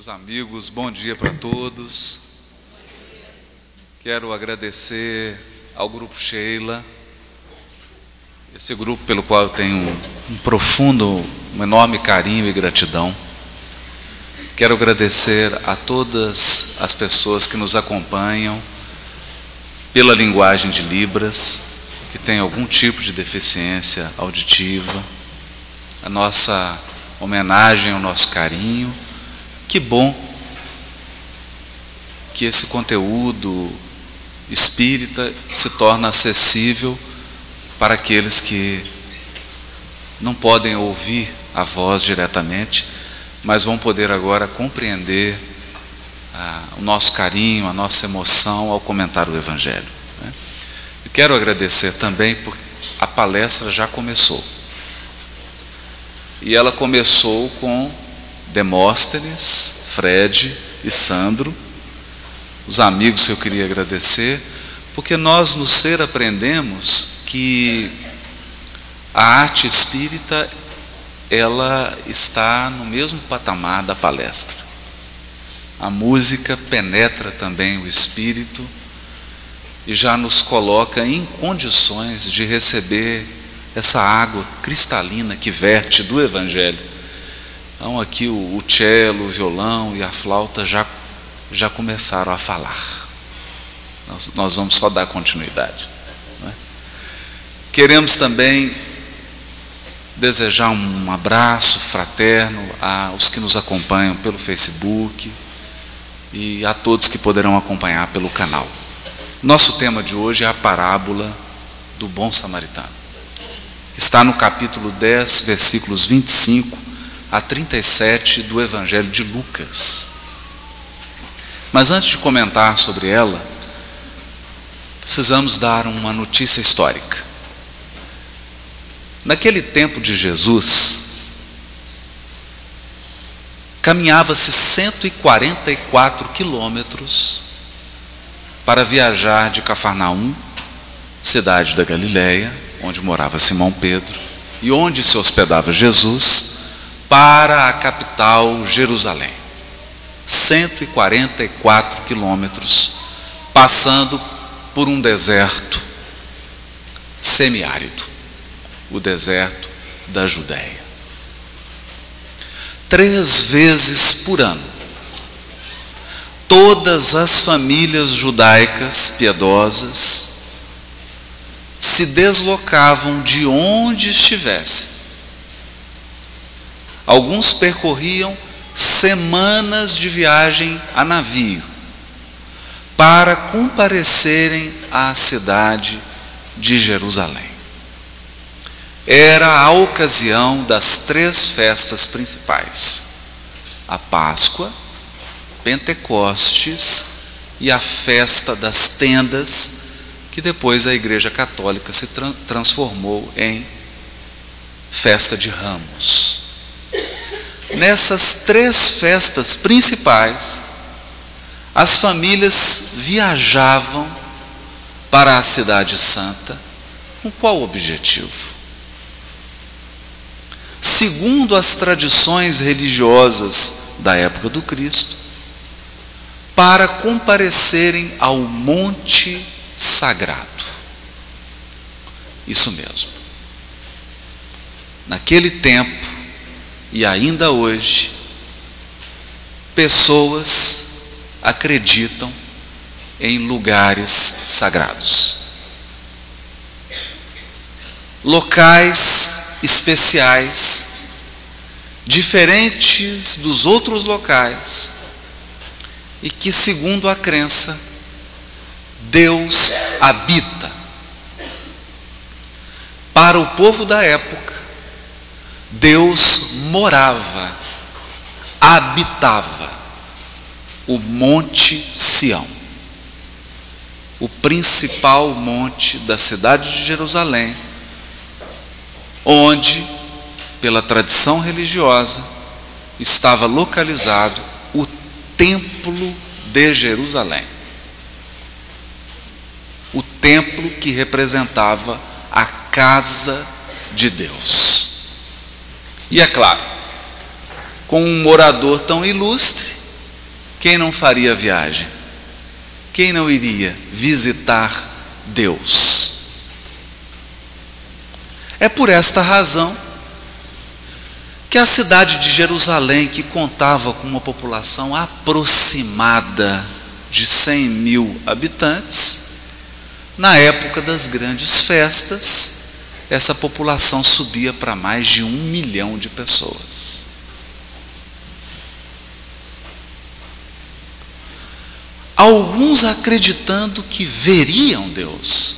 Meus amigos, bom dia para todos. Quero agradecer ao Grupo Sheila, esse grupo pelo qual eu tenho um profundo, um enorme carinho e gratidão. Quero agradecer a todas as pessoas que nos acompanham pela linguagem de Libras, que tem algum tipo de deficiência auditiva. A nossa homenagem, o nosso carinho. Que bom que esse conteúdo espírita se torna acessível para aqueles que não podem ouvir a voz diretamente, mas vão poder agora compreender o nosso carinho, a nossa emoção ao comentar o Evangelho. Eu quero agradecer também porque a palestra já começou. E ela começou com Demóstenes, Fred e Sandro, os amigos que eu queria agradecer, porque nós no ser aprendemos que a arte espírita ela está no mesmo patamar da palestra. A música penetra também o espírito e já nos coloca em condições de receber essa água cristalina que verte do Evangelho. Então aqui o cello, o violão e a flauta já começaram a falar. Nós vamos só dar continuidade, não é? Queremos também desejar um abraço fraterno aos que nos acompanham pelo Facebook e a todos que poderão acompanhar pelo canal. Nosso tema de hoje é a parábola do bom samaritano. Está no capítulo 10, versículos 25 a 37 do Evangelho de Lucas. Mas antes de comentar sobre ela, precisamos dar uma notícia histórica. Naquele tempo de Jesus, caminhava-se 144 quilômetros para viajar de Cafarnaum, cidade da Galileia, onde morava Simão Pedro, e onde se hospedava Jesus, para a capital Jerusalém. 144 quilômetros, passando por um deserto semiárido, o deserto da Judéia. 3 vezes por ano, todas as famílias judaicas piedosas se deslocavam de onde estivessem. Alguns percorriam semanas de viagem a navio para comparecerem à cidade de Jerusalém. Era a ocasião das 3 festas principais: a Páscoa, Pentecostes e a festa das tendas, que depois a Igreja Católica se transformou em festa de Ramos. Nessas 3 festas principais, as famílias viajavam para a Cidade Santa. Com qual objetivo? Segundo as tradições religiosas da época do Cristo, para comparecerem ao Monte Sagrado. Isso mesmo. Naquele tempo, e ainda hoje, pessoas acreditam em lugares sagrados. Locais especiais, diferentes dos outros locais, e que, segundo a crença, Deus habita. Para o povo da época, Deus morava, habitava o Monte Sião, o principal monte da cidade de Jerusalém, onde, pela tradição religiosa, estava localizado o Templo de Jerusalém. O templo que representava a casa de Deus. E é claro, com um morador tão ilustre, Quem não faria a viagem? Quem não iria visitar Deus? É por esta razão que a cidade de Jerusalém, que contava com uma população aproximada de 100 mil habitantes, na época das grandes festas, essa população subia para mais de 1 milhão de pessoas. Alguns acreditando que veriam Deus,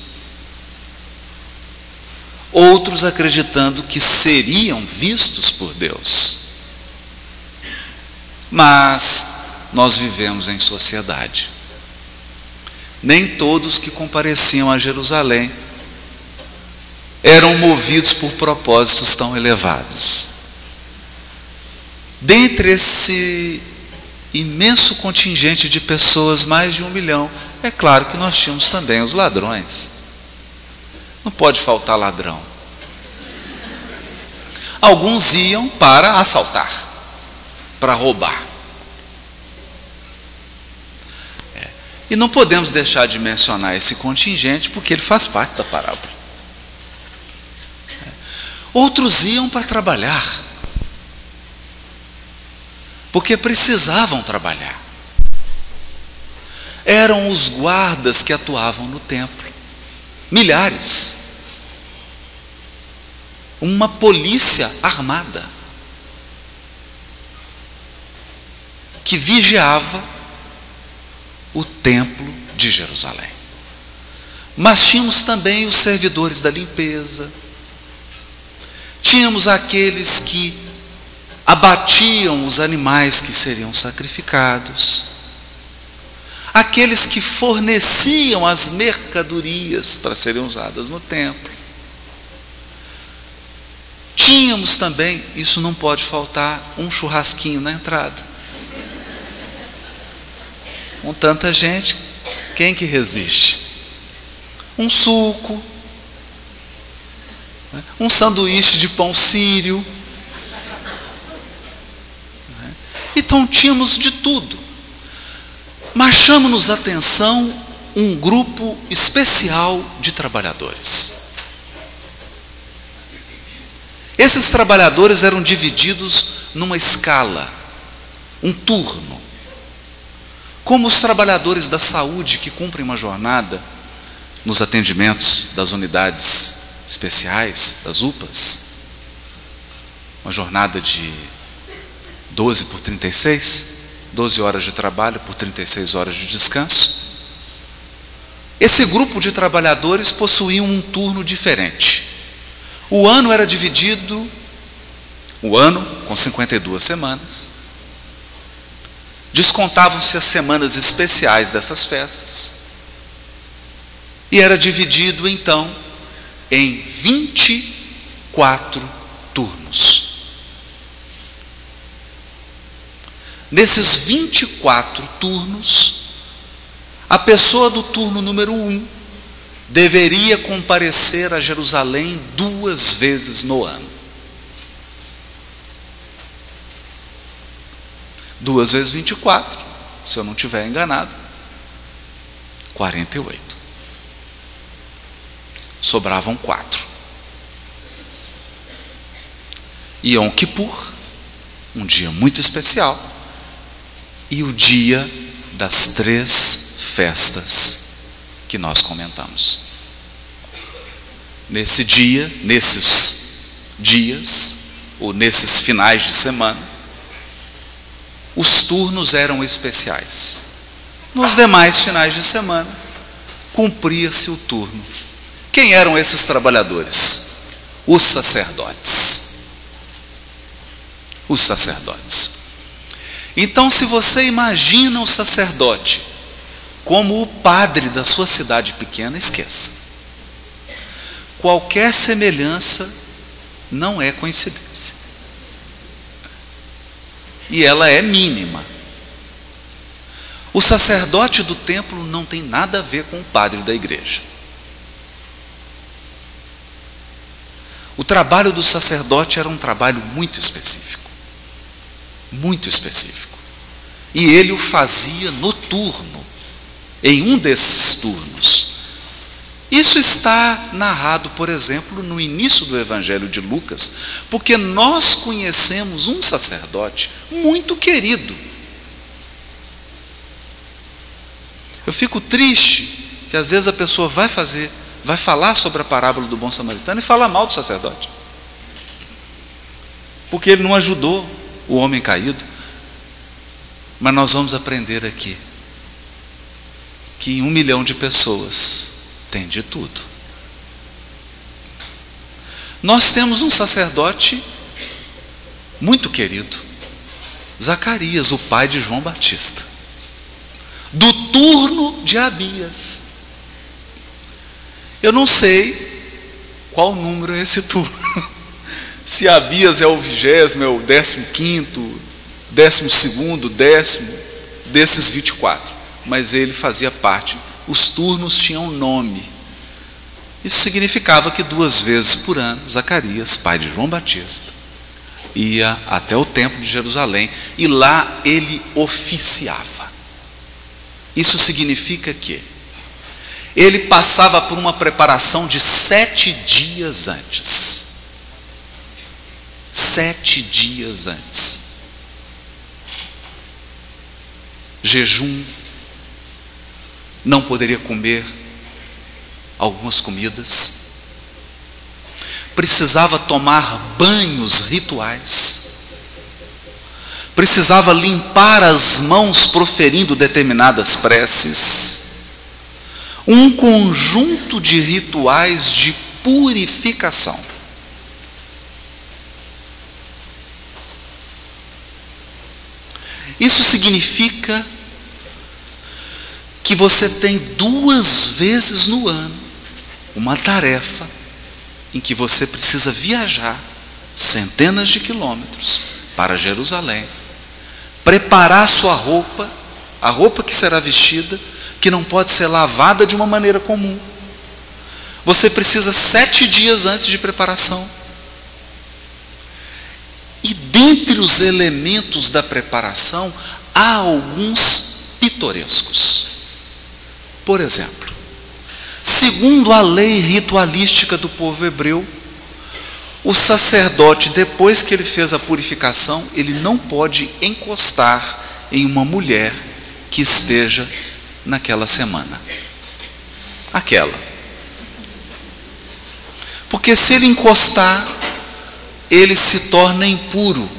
outros acreditando que seriam vistos por Deus. Mas nós vivemos em sociedade. Nem todos que compareciam a Jerusalém eram movidos por propósitos tão elevados. Dentre esse imenso contingente de pessoas, mais de 1 milhão, é claro que nós tínhamos também os ladrões. Não pode faltar ladrão. Alguns iam para assaltar, para roubar. E não podemos deixar de mencionar esse contingente, porque ele faz parte da parábola. Outros iam para trabalhar, porque precisavam trabalhar. Eram os guardas que atuavam no templo, milhares. Uma polícia armada que vigiava o templo de Jerusalém. Mas tínhamos também os servidores da limpeza, tínhamos aqueles que abatiam os animais que seriam sacrificados, aqueles que forneciam as mercadorias para serem usadas no templo. Tínhamos também, isso não pode faltar, um churrasquinho na entrada. Com tanta gente, quem que resiste? Um suco, um sanduíche de pão sírio. Então tínhamos de tudo. Mas chama-nos a atenção um grupo especial de trabalhadores. Esses trabalhadores eram divididos numa escala, um turno. Como os trabalhadores da saúde que cumprem uma jornada nos atendimentos das unidades especiais, das UPAs, uma jornada de 12 por 36, 12 horas de trabalho por 36 horas de descanso. Esse grupo de trabalhadores possuía um turno diferente. O ano era dividido, com 52 semanas, descontavam-se as semanas especiais dessas festas, e era dividido então em 24 turnos. Nesses 24 turnos, a pessoa do turno número 1 deveria comparecer a Jerusalém 2 vezes no ano. 2 vezes 24, se eu não estiver enganado, 48. Sobravam 4. E Yom Kippur, um dia muito especial, e o dia das 3 festas que nós comentamos. Nesse dia, nesses dias, ou nesses finais de semana, os turnos eram especiais. Nos demais finais de semana, cumpria-se o turno. Quem eram esses trabalhadores? Os sacerdotes. Os sacerdotes. Então, se você imagina o sacerdote como o padre da sua cidade pequena, esqueça. Qualquer semelhança não é coincidência. E ela é mínima. O sacerdote do templo não tem nada a ver com o padre da igreja. O trabalho do sacerdote era um trabalho muito específico. Muito específico. E ele o fazia noturno, em um desses turnos. Isso está narrado, por exemplo, no início do Evangelho de Lucas, porque nós conhecemos um sacerdote muito querido. Eu fico triste que às vezes a pessoa vai falar sobre a parábola do bom samaritano e fala mal do sacerdote, porque ele não ajudou o homem caído. Mas nós vamos aprender aqui que em 1 milhão de pessoas tem de tudo. Nós temos um sacerdote muito querido, Zacarias, o pai de João Batista, do turno de Abias. Eu não sei qual número é esse turno, se Abias é o 20º, é o 15º, 12º, 10º desses 24, mas ele fazia parte. Os turnos tinham nome. Isso significava que 2 vezes por ano Zacarias, pai de João Batista, ia até o templo de Jerusalém e lá ele oficiava. Isso significa que ele passava por uma preparação de 7 dias antes. 7 dias antes. Jejum, não poderia comer algumas comidas, precisava tomar banhos rituais, precisava limpar as mãos proferindo determinadas preces, um conjunto de rituais de purificação. Isso significa que você tem 2 vezes no ano uma tarefa em que você precisa viajar centenas de quilômetros para Jerusalém, preparar sua roupa, a roupa que será vestida, que não pode ser lavada de uma maneira comum. Você precisa 7 dias antes de preparação. E dentre os elementos da preparação, há alguns pitorescos. Por exemplo, segundo a lei ritualística do povo hebreu, o sacerdote, depois que ele fez a purificação, ele não pode encostar em uma mulher que esteja naquela semana. Aquela. Porque se ele encostar, ele se torna impuro.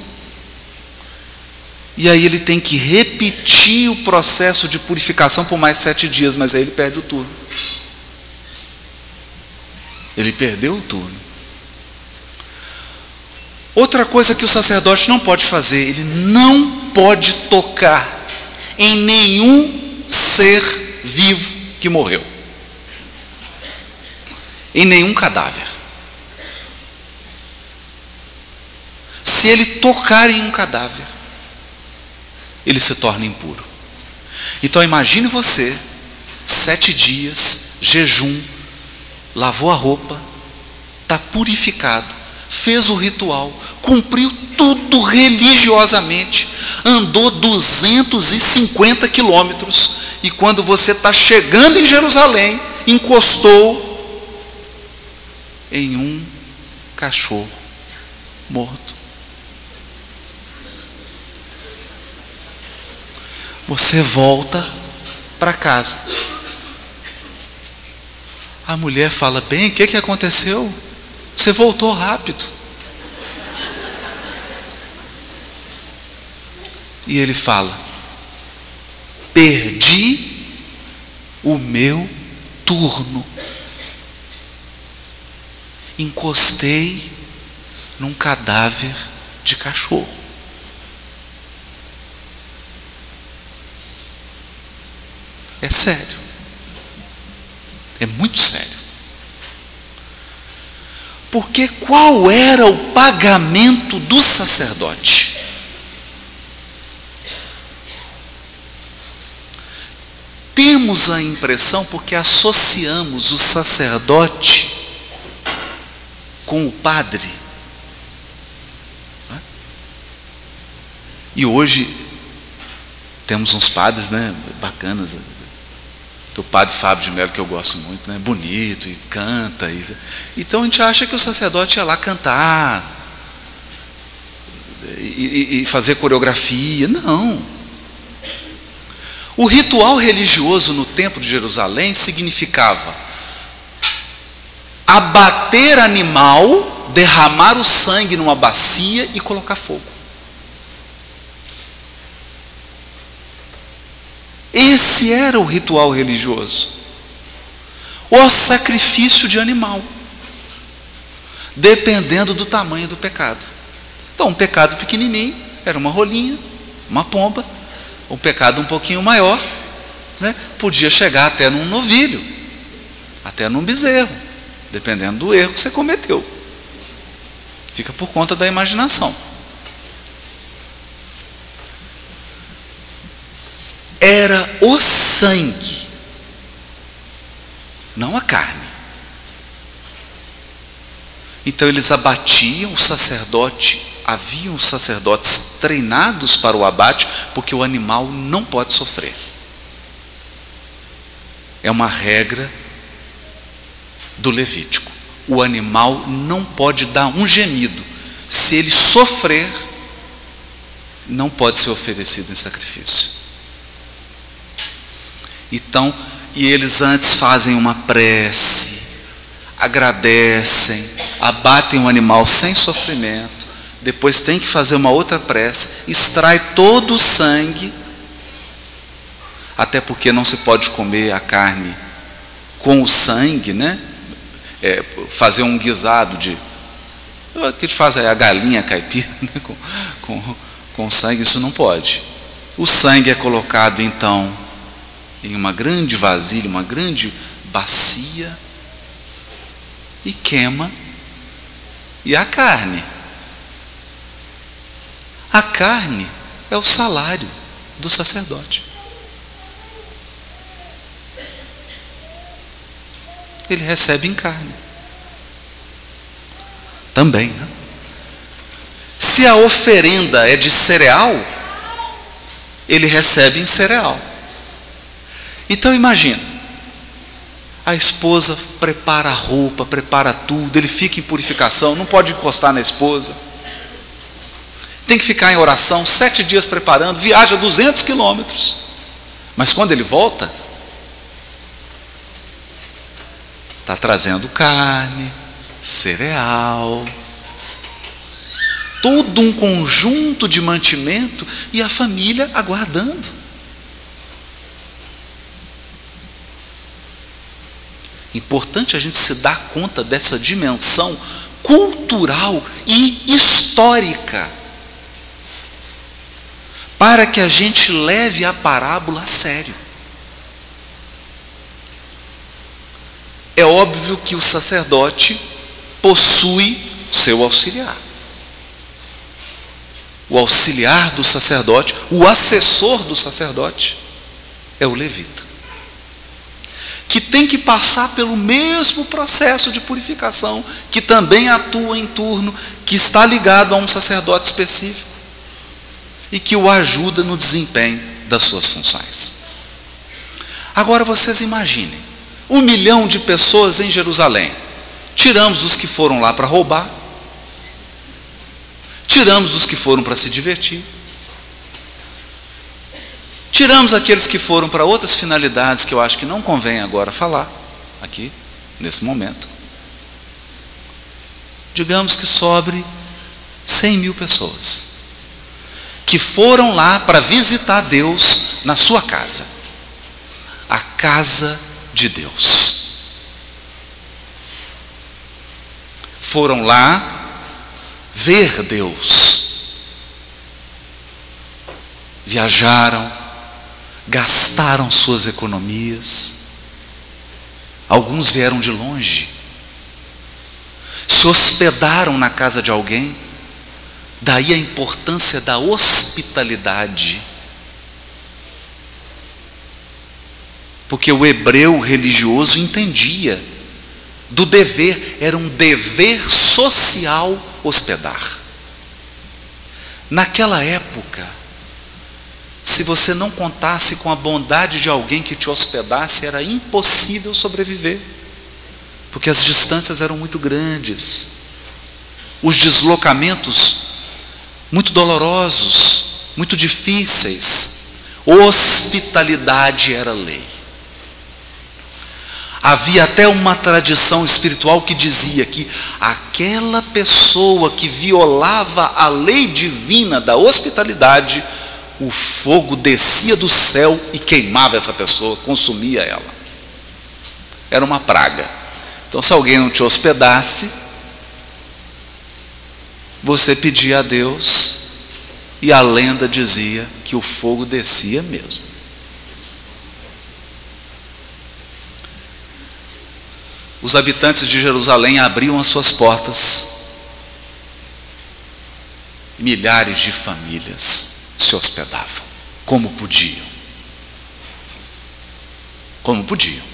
E aí ele tem que repetir o processo de purificação por mais 7 dias, mas aí ele perde o turno. Ele perdeu o turno. Outra coisa que o sacerdote não pode fazer, ele não pode tocar em nenhum ser vivo que morreu, em nenhum cadáver. Se ele tocar em um cadáver, ele se torna impuro. Então imagine você, 7 dias, jejum, lavou a roupa, está purificado, fez o ritual, cumpriu tudo religiosamente, andou 250 quilômetros, e quando você está chegando em Jerusalém, encostou em um cachorro morto. Você volta para casa. A mulher fala: bem, o que aconteceu? Você voltou rápido. E ele fala: perdi o meu turno. Encostei num cadáver de cachorro. É sério. É muito sério. Porque qual era o pagamento do sacerdote? Temos a impressão, porque associamos o sacerdote com o padre. E hoje Temos uns padres, né, bacanas. O padre Fábio de Mello, que eu gosto muito, né, bonito, e canta. Então a gente acha que o sacerdote ia lá cantar e fazer coreografia. Não. O ritual religioso no Templo de Jerusalém significava abater animal, derramar o sangue numa bacia e colocar fogo. Esse era o ritual religioso. O sacrifício de animal, dependendo do tamanho do pecado. Então, um pecado pequenininho era uma rolinha, uma pomba. Um pecado um pouquinho maior, né, podia chegar até num novilho, até num bezerro, dependendo do erro que você cometeu. Fica por conta da imaginação. Era o sangue, não a carne. Então eles abatiam o sacerdote. Haviam os sacerdotes treinados para o abate, porque o animal não pode sofrer. É uma regra do Levítico. O animal não pode dar um gemido. Se ele sofrer, não pode ser oferecido em sacrifício. Então, e eles antes fazem uma prece, agradecem, abatem o animal sem sofrimento. Depois tem que fazer uma outra prece, extrai todo o sangue, até porque não se pode comer a carne com o sangue, né? Fazer um guisado de... O que faz é a galinha caipira, né? com sangue, isso não pode. O sangue é colocado então em uma grande vasilha, uma grande bacia, e queima. E a carne? A carne é o salário do sacerdote. Ele recebe em carne. Também, né? Se a oferenda é de cereal, ele recebe em cereal. Então imagina, a esposa prepara a roupa, prepara tudo, ele fica em purificação, não pode encostar na esposa. Tem que ficar em oração 7 dias preparando, viaja 200 quilômetros. Mas quando ele volta, está trazendo carne, cereal, todo um conjunto de mantimento, e a família aguardando. Importante a gente se dar conta dessa dimensão cultural e histórica, para que a gente leve a parábola a sério. É óbvio que o sacerdote possui seu auxiliar. O auxiliar do sacerdote, o assessor do sacerdote, é o levita, que tem que passar pelo mesmo processo de purificação, que também atua em turno, que está ligado a um sacerdote específico e que o ajuda no desempenho das suas funções. Agora vocês imaginem, 1 milhão de pessoas em Jerusalém. Tiramos os que foram lá para roubar, tiramos os que foram para se divertir, tiramos aqueles que foram para outras finalidades que eu acho que não convém agora falar aqui, nesse momento. Digamos que sobre 100 mil pessoas que foram lá para visitar Deus na sua casa, a casa de Deus. Foram lá ver Deus, viajaram, gastaram suas economias, alguns vieram de longe, se hospedaram na casa de alguém. Daí a importância da hospitalidade, porque o hebreu religioso entendia do dever, era um dever social hospedar. Naquela época, se você não contasse com a bondade de alguém que te hospedasse, era impossível sobreviver, porque as distâncias eram muito grandes, os deslocamentos muito dolorosos, muito difíceis. Hospitalidade era lei. Havia até uma tradição espiritual que dizia que aquela pessoa que violava a lei divina da hospitalidade, o fogo descia do céu e queimava essa pessoa, consumia ela. Era uma praga. Então, se alguém não te hospedasse, você pedia a Deus, e a lenda dizia que o fogo descia mesmo. Os habitantes de Jerusalém abriam as suas portas, milhares de famílias se hospedavam, como podiam. Como podiam.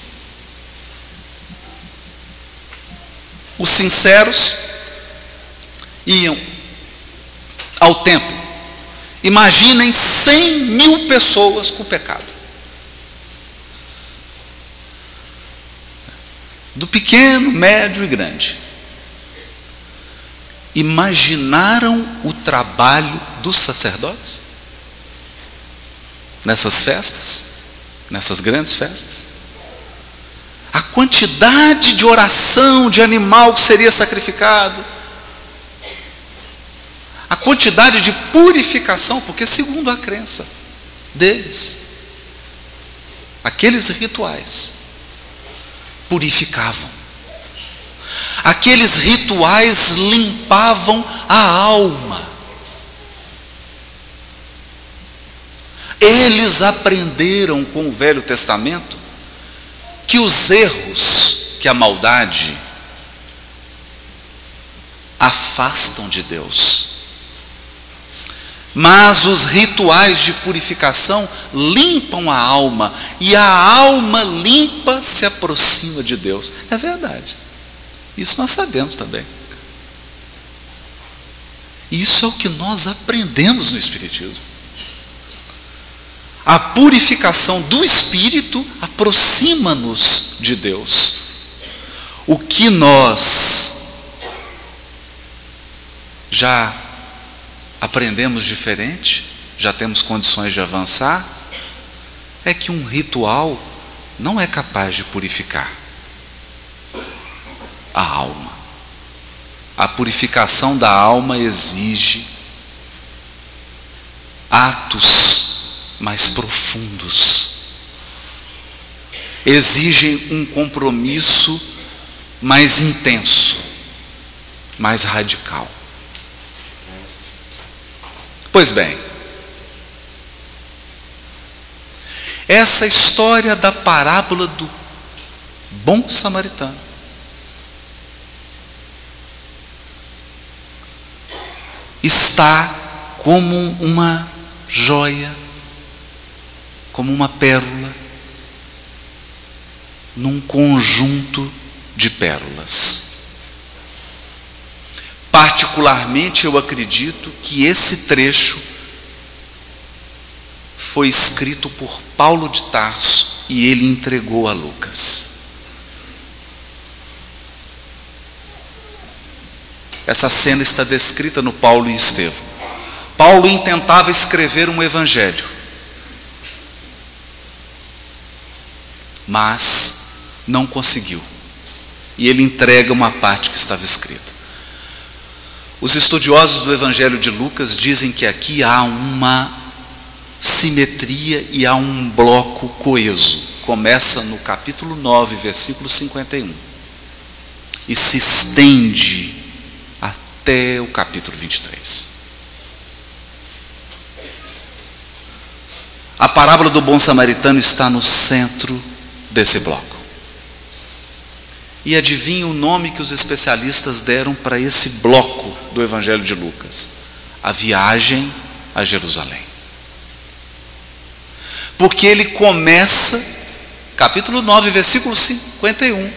Os sinceros iam ao templo. Imaginem 100.000 pessoas com pecado. Do pequeno, médio e grande. Imaginaram o trabalho dos sacerdotes? Nessas festas? Nessas grandes festas? A quantidade de oração de animal que seria sacrificado? A quantidade de purificação, porque segundo a crença deles, aqueles rituais purificavam. Aqueles rituais limpavam a alma. Eles aprenderam com o Velho Testamento que os erros, que a maldade afastam de Deus. Mas os rituais de purificação limpam a alma, e a alma limpa se aproxima de Deus. É verdade. Isso nós sabemos também. Isso é o que nós aprendemos no Espiritismo. A purificação do Espírito aproxima-nos de Deus. O que nós já aprendemos diferente, já temos condições de avançar, é que um ritual não é capaz de purificar a alma. A purificação da alma exige atos mais profundos, exigem um compromisso mais intenso, mais radical. Pois bem, essa história da parábola do bom samaritano está como uma joia, como uma pérola, num conjunto de pérolas. Particularmente, eu acredito que esse trecho foi escrito por Paulo de Tarso e ele entregou a Lucas. Essa cena está descrita no Paulo e Estevão. Paulo intentava escrever um evangelho, mas não conseguiu. E ele entrega uma parte que estava escrita. Os estudiosos do Evangelho de Lucas dizem que aqui há uma simetria e há um bloco coeso. Começa no capítulo 9, versículo 51. E se estende até o capítulo 23. A parábola do bom samaritano está no centro desse bloco. E adivinha o nome que os especialistas deram para esse bloco do Evangelho de Lucas? A viagem a Jerusalém. Porque ele começa, capítulo 9, versículo 51,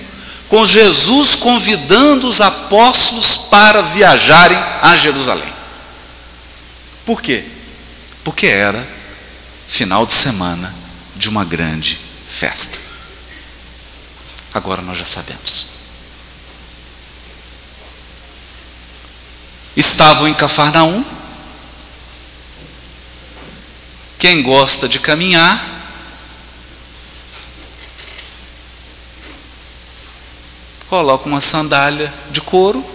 com Jesus convidando os apóstolos para viajarem a Jerusalém. Por quê? Porque era final de semana de uma grande festa. Agora nós já sabemos. Estavam em Cafarnaum. Quem gosta de caminhar, coloca uma sandália de couro,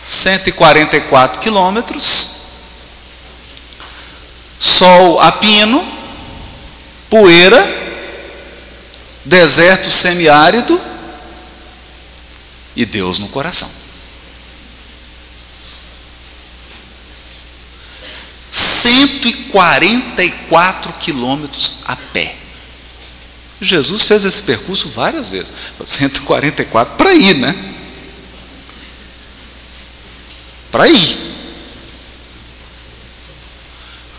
144 quilômetros, sol a pino, poeira, deserto semiárido e Deus no coração. 144 quilômetros a pé. Jesus fez esse percurso várias vezes. 144 para ir, né? Para ir.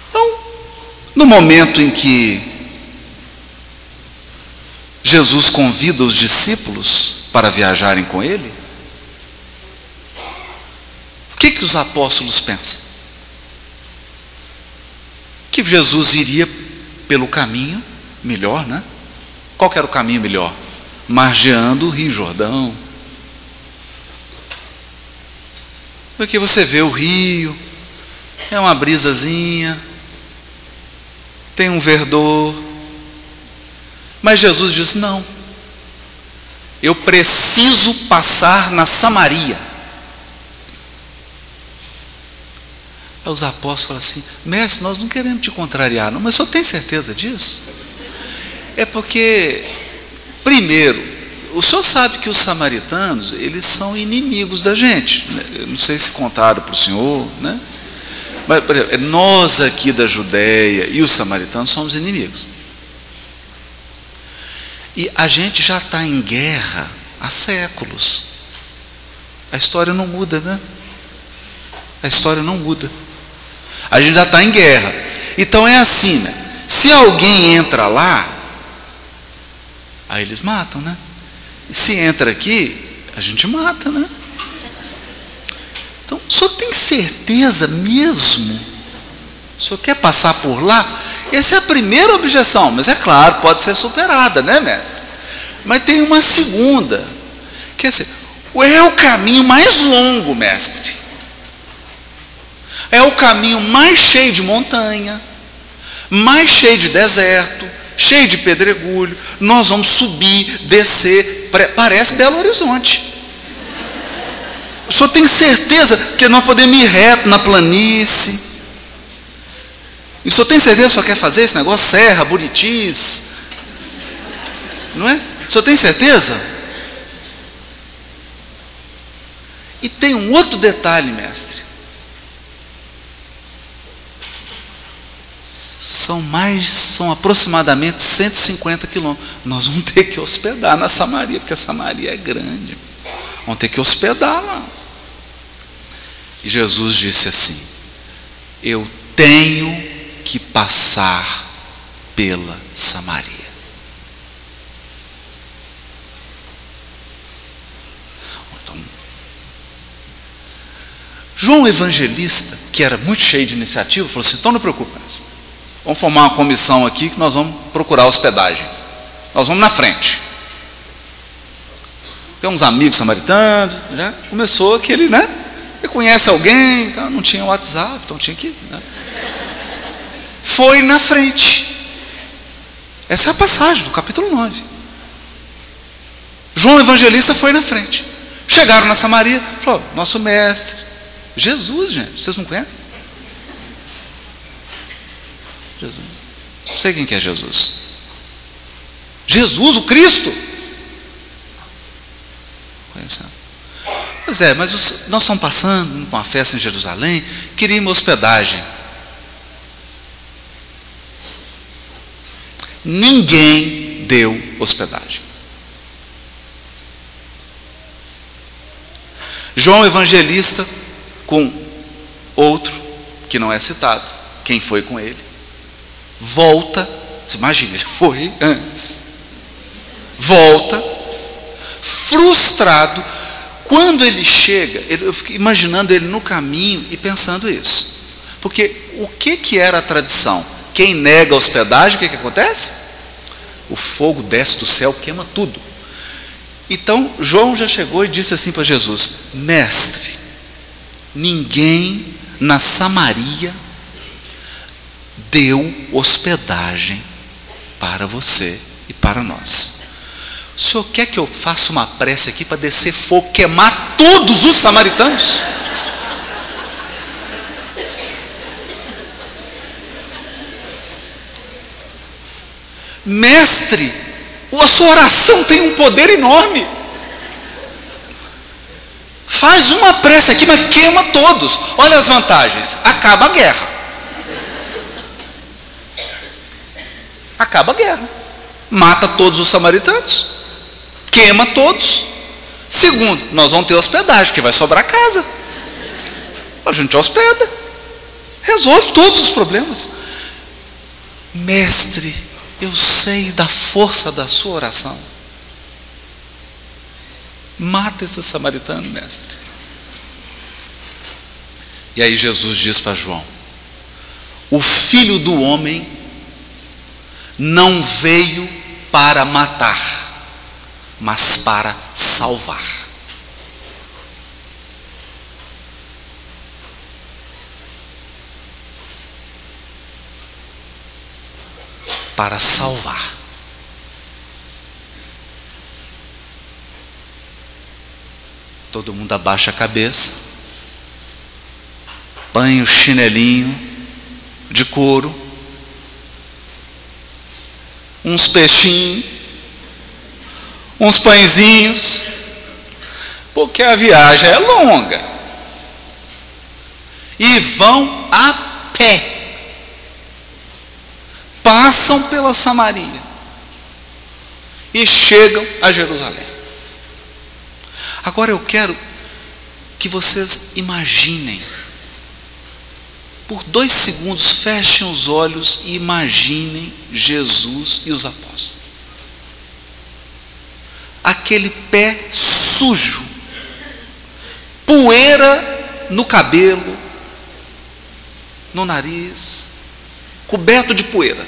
Então, no momento em que Jesus convida os discípulos para viajarem com ele, o que os apóstolos pensam? Que Jesus iria pelo caminho melhor, né? Qual que era o caminho melhor? Margeando o Rio Jordão. Porque você vê o rio, é uma brisazinha, tem um verdor. Mas Jesus diz: não, eu preciso passar na Samaria. Aí os apóstolos falam assim: mestre, nós não queremos te contrariar, não, mas o senhor tem certeza disso? É porque, primeiro, o senhor sabe que os samaritanos, eles são inimigos da gente, né? Eu não sei se contaram para o senhor, né? Mas, por exemplo, nós aqui da Judéia e os samaritanos somos inimigos. E a gente já está em guerra há séculos. A história não muda, né? A história não muda. A gente já está em guerra. Então é assim, né? Se alguém entra lá, aí eles matam, né? E se entra aqui, a gente mata, né? Então, o senhor tem certeza mesmo? O senhor quer passar por lá? Essa é a primeira objeção, mas é claro, pode ser superada, né, mestre? Mas tem uma segunda, que é assim: é o caminho mais longo, mestre. É o caminho mais cheio de montanha, mais cheio de deserto, cheio de pedregulho. Nós vamos subir, descer, parece Belo Horizonte. O senhor tem certeza que nós podemos ir reto na planície? E o senhor tem certeza que o senhor quer fazer esse negócio? Serra, Buritis, não é? O senhor tem certeza? E tem um outro detalhe, mestre. São aproximadamente 150 quilômetros. Nós vamos ter que hospedar na Samaria, porque a Samaria é grande. Vamos ter que hospedar lá. E Jesus disse assim: eu tenho que passar pela Samaria. Então, João Evangelista, que era muito cheio de iniciativa, falou assim: então não preocupe mais, vamos formar uma comissão aqui que nós vamos procurar hospedagem. Nós vamos na frente. Tem uns amigos samaritanos, já começou aquele, né? Você conhece alguém? Não tinha WhatsApp, então tinha que, né? Foi na frente. Essa é a passagem do capítulo 9. João Evangelista foi na frente. Chegaram na Samaria, falou: nosso mestre, Jesus, gente, vocês não conhecem? Jesus. Não sei quem que é Jesus. Jesus, o Cristo. Conhecendo. Pois é, mas nós estamos passando com uma festa em Jerusalém, queríamos hospedagem. Ninguém deu hospedagem. João Evangelista, com outro que não é citado, quem foi com ele, volta. Você imagina, ele foi antes, volta frustrado. Quando ele chega, eu fico imaginando ele no caminho e pensando isso, porque o que era a tradição? quem nega a hospedagem, o que acontece? O fogo desce do céu, queima tudo. Então João já chegou e disse assim para Jesus: mestre, ninguém na Samaria deu hospedagem para você e para nós. O senhor quer que eu faça uma prece aqui para descer fogo, queimar todos os samaritanos? Mestre, a sua oração tem um poder enorme. Faz uma prece aqui, mas queima todos. Olha as vantagens: acaba a guerra. Acaba a guerra. Mata todos os samaritanos. Queima todos. Segundo, nós vamos ter hospedagem, porque vai sobrar casa. A gente hospeda. Resolve todos os problemas. Mestre, eu sei da força da sua oração. Mata esse samaritano, mestre. E aí Jesus diz para João: o Filho do Homem não veio para matar, mas para salvar. Para salvar. Todo mundo abaixa a cabeça, põe o chinelinho de couro, uns peixinhos, uns pãezinhos, porque a viagem é longa, e vão a pé. Passam pela Samaria e chegam a Jerusalém. Agora eu quero que vocês imaginem, por 2 segundos, fechem os olhos e imaginem Jesus e os apóstolos. Aquele pé sujo, poeira no cabelo, no nariz, coberto de poeira,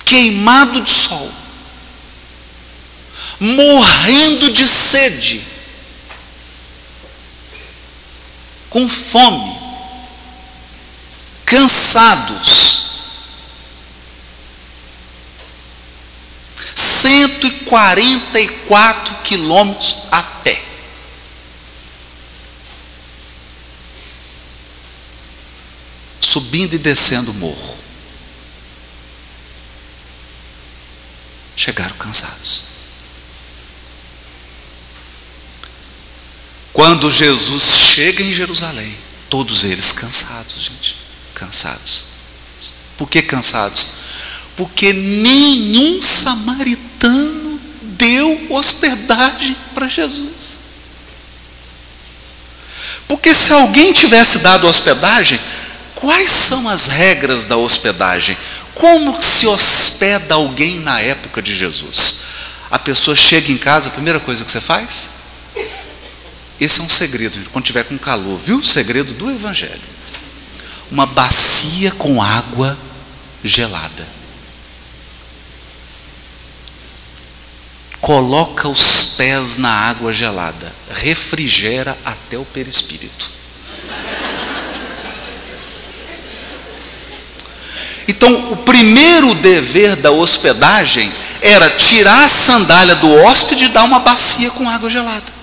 queimado de sol, morrendo de sede, com fome, cansados, 144 quilômetros a pé. Subindo e descendo o morro. Chegaram cansados. Quando Jesus chega em Jerusalém, todos eles cansados, gente, cansados. Por que cansados? Porque nenhum samaritano deu hospedagem para Jesus. Porque se alguém tivesse dado hospedagem, quais são as regras da hospedagem? Como se hospeda alguém na época de Jesus? A pessoa chega em casa, a primeira coisa que você faz? Esse é um segredo, quando tiver com calor, viu? O segredo do Evangelho. Uma bacia com água gelada. Coloca os pés na água gelada, refrigera até o perispírito. Então, o primeiro dever da hospedagem era tirar a sandália do hóspede e dar uma bacia com água gelada.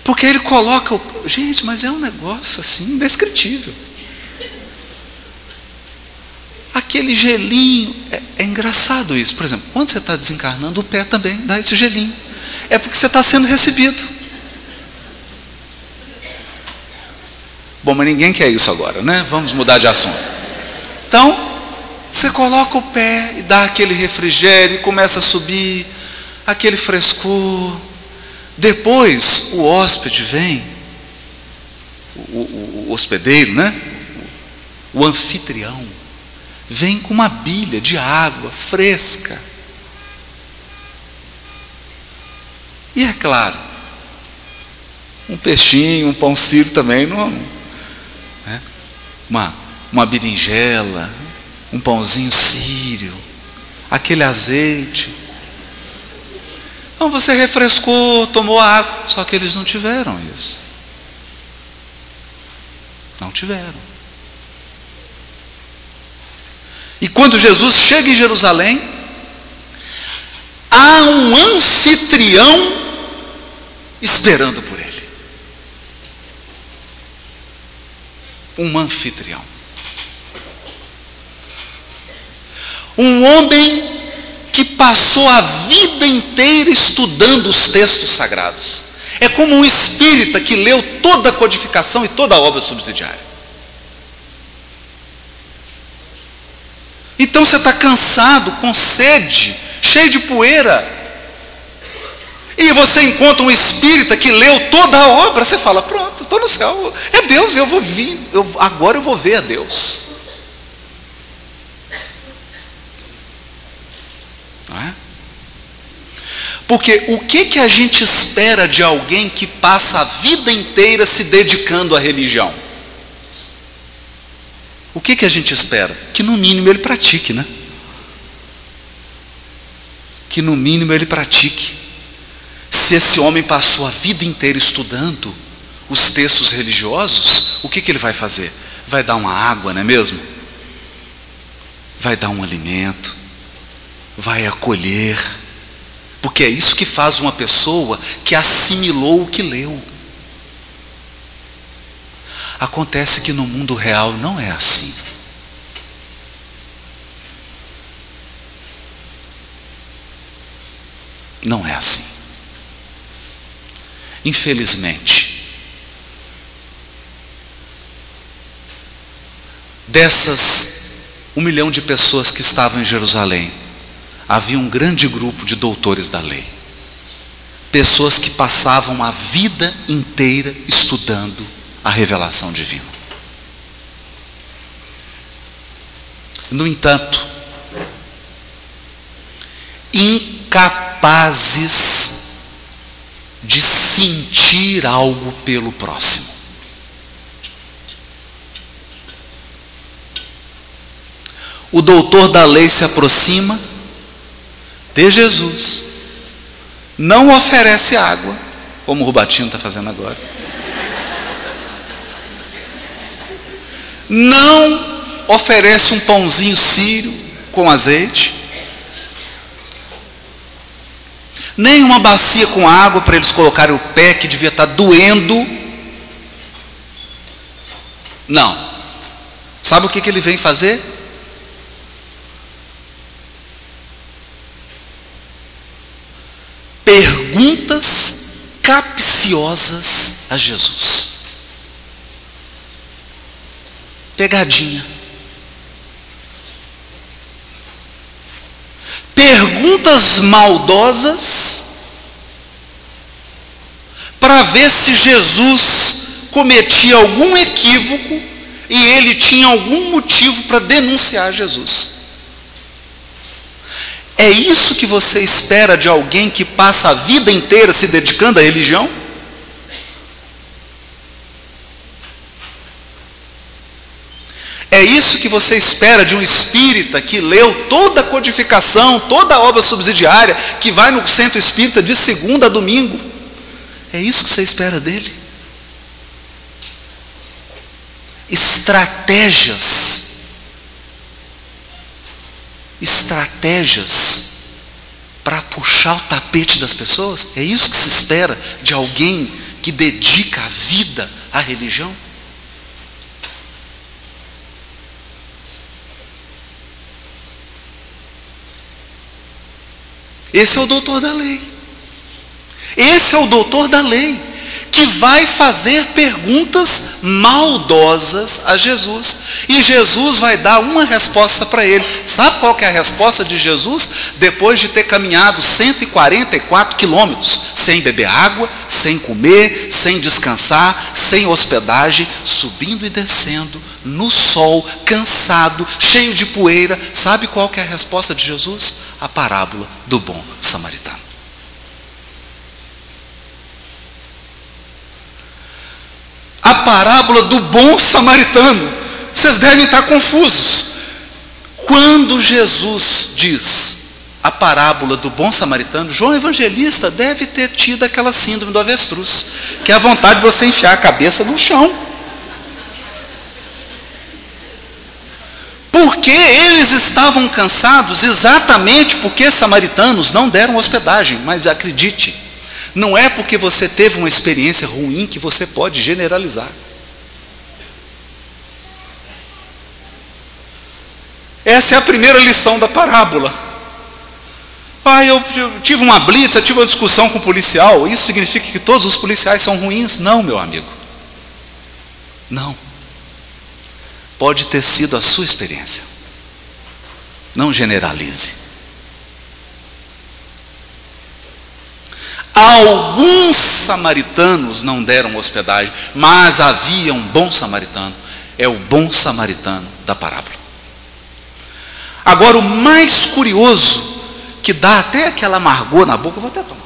Porque ele coloca, gente, mas é um negócio assim indescritível. Aquele gelinho, é engraçado isso. Por exemplo, quando você está desencarnando, o pé também dá esse gelinho. É porque você está sendo recebido. Bom, mas ninguém quer isso agora, né? Vamos mudar de assunto. Então, você coloca o pé e dá aquele refrigério e começa a subir, aquele frescor. Depois o hóspede vem, o hospedeiro, né? O anfitrião, vem com uma bilha de água fresca. E é claro, um peixinho, um pão sírio também, não, né? uma berinjela, um pãozinho sírio, aquele azeite. Então você refrescou, tomou água, só que eles não tiveram isso. Não tiveram. E quando Jesus chega em Jerusalém, há um anfitrião esperando por ele. Um anfitrião. Um homem que passou a vida inteira estudando os textos sagrados. É como um espírita que leu toda a codificação e toda a obra subsidiária. Então você está cansado, com sede, cheio de poeira, e você encontra um espírita que leu toda a obra, você fala, pronto, estou no céu, é Deus, eu vou vir, agora eu vou ver a Deus. Não é? Porque o que a gente espera de alguém que passa a vida inteira se dedicando à religião? O que a gente espera? Que no mínimo ele pratique, né? Que no mínimo ele pratique. Se esse homem passou a vida inteira estudando os textos religiosos, o que ele vai fazer? Vai dar uma água, não é mesmo? Vai dar um alimento, vai acolher, porque é isso que faz uma pessoa que assimilou o que leu. Acontece que no mundo real não é assim. Não é assim. Infelizmente, dessas 1 milhão de pessoas que estavam em Jerusalém, havia um grande grupo de doutores da lei. Pessoas que passavam a vida inteira estudando a revelação divina. No entanto, incapazes de sentir algo pelo próximo. O doutor da lei se aproxima de Jesus, não oferece água, como o Rubatinho está fazendo agora, não oferece um pãozinho sírio com azeite, nem uma bacia com água para eles colocarem o pé que devia estar doendo. Não. Sabe o que ele vem fazer? Perguntas capciosas a Jesus. Pegadinha. Perguntas maldosas para ver se Jesus cometia algum equívoco e ele tinha algum motivo para denunciar Jesus. É isso que você espera de alguém que passa a vida inteira se dedicando à religião? É isso que você espera de um espírita que leu toda a codificação, toda a obra subsidiária, que vai no centro espírita de segunda a domingo? É isso que você espera dele? Estratégias para puxar o tapete das pessoas? É isso que se espera de alguém que dedica a vida à religião? Esse é o doutor da lei. Esse é o doutor da lei que vai fazer perguntas maldosas a Jesus. E Jesus vai dar uma resposta para ele. Sabe qual que é a resposta de Jesus? Depois de ter caminhado 144 quilômetros, sem beber água, sem comer, sem descansar, sem hospedagem, subindo e descendo, no sol, cansado, cheio de poeira. Sabe qual que é a resposta de Jesus? A parábola do bom samaritano. A parábola do bom samaritano Vocês devem estar confusos. Quando Jesus diz a parábola do bom samaritano, João Evangelista deve ter tido aquela síndrome do avestruz, que é a vontade de você enfiar a cabeça no chão. Porque eles estavam cansados exatamente porque samaritanos não deram hospedagem. Mas acredite, não é porque você teve uma experiência ruim que você pode generalizar. Essa é a primeira lição da parábola. Eu tive uma blitz, eu tive uma discussão com o policial. Isso significa que todos os policiais são ruins? Não, meu amigo. Não. Pode ter sido a sua experiência. Não generalize. Alguns samaritanos não deram hospedagem, mas havia um bom samaritano. É o bom samaritano da parábola. Agora, o mais curioso, que dá até aquela amargor na boca, eu vou até tomar.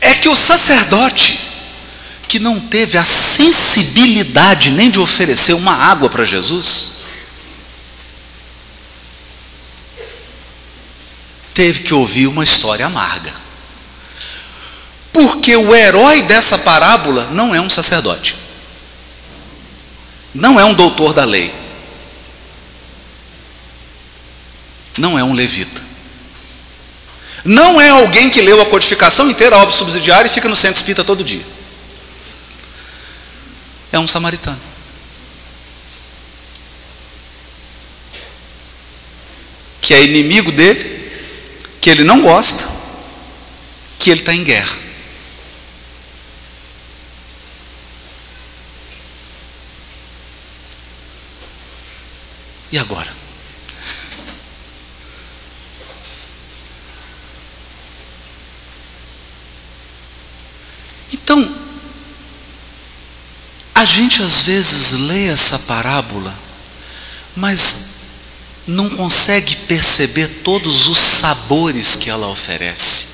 É que o sacerdote, que não teve a sensibilidade nem de oferecer uma água para Jesus, teve que ouvir uma história amarga. Porque o herói dessa parábola não é um sacerdote. Não é um doutor da lei. Não é um levita. Não é alguém que leu a codificação inteira, a obra subsidiária, e fica no centro espírita todo dia. É um samaritano. Que é inimigo dele, que ele não gosta, que ele está em guerra. E agora? Então, a gente às vezes lê essa parábola, mas não consegue perceber todos os sabores que ela oferece.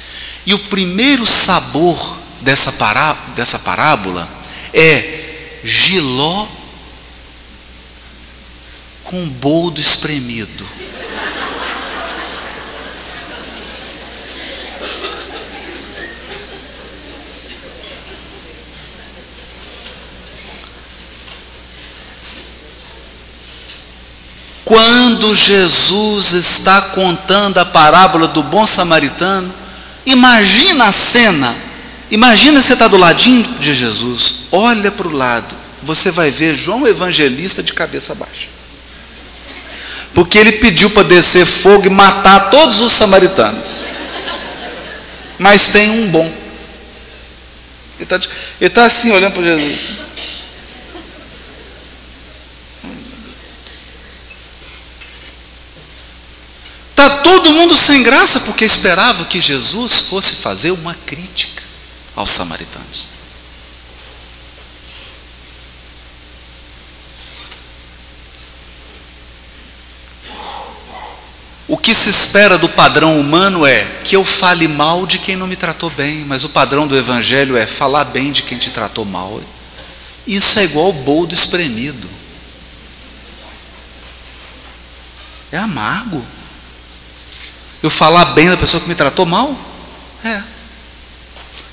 E o primeiro sabor dessa parábola é jiló com boldo espremido. Quando Jesus está contando a parábola do bom samaritano, imagina a cena. Imagina você estar do ladinho de Jesus, olha para o lado, você vai ver João Evangelista de cabeça baixa. Porque ele pediu para descer fogo e matar todos os samaritanos. Mas tem um bom. Ele está assim, olhando para Jesus. Está todo mundo sem graça, porque esperava que Jesus fosse fazer uma crítica aos samaritanos. O que se espera do padrão humano é que eu fale mal de quem não me tratou bem, mas o padrão do Evangelho é falar bem de quem te tratou mal. Isso é igual boldo espremido. É amargo. Eu falar bem da pessoa que me tratou mal? É.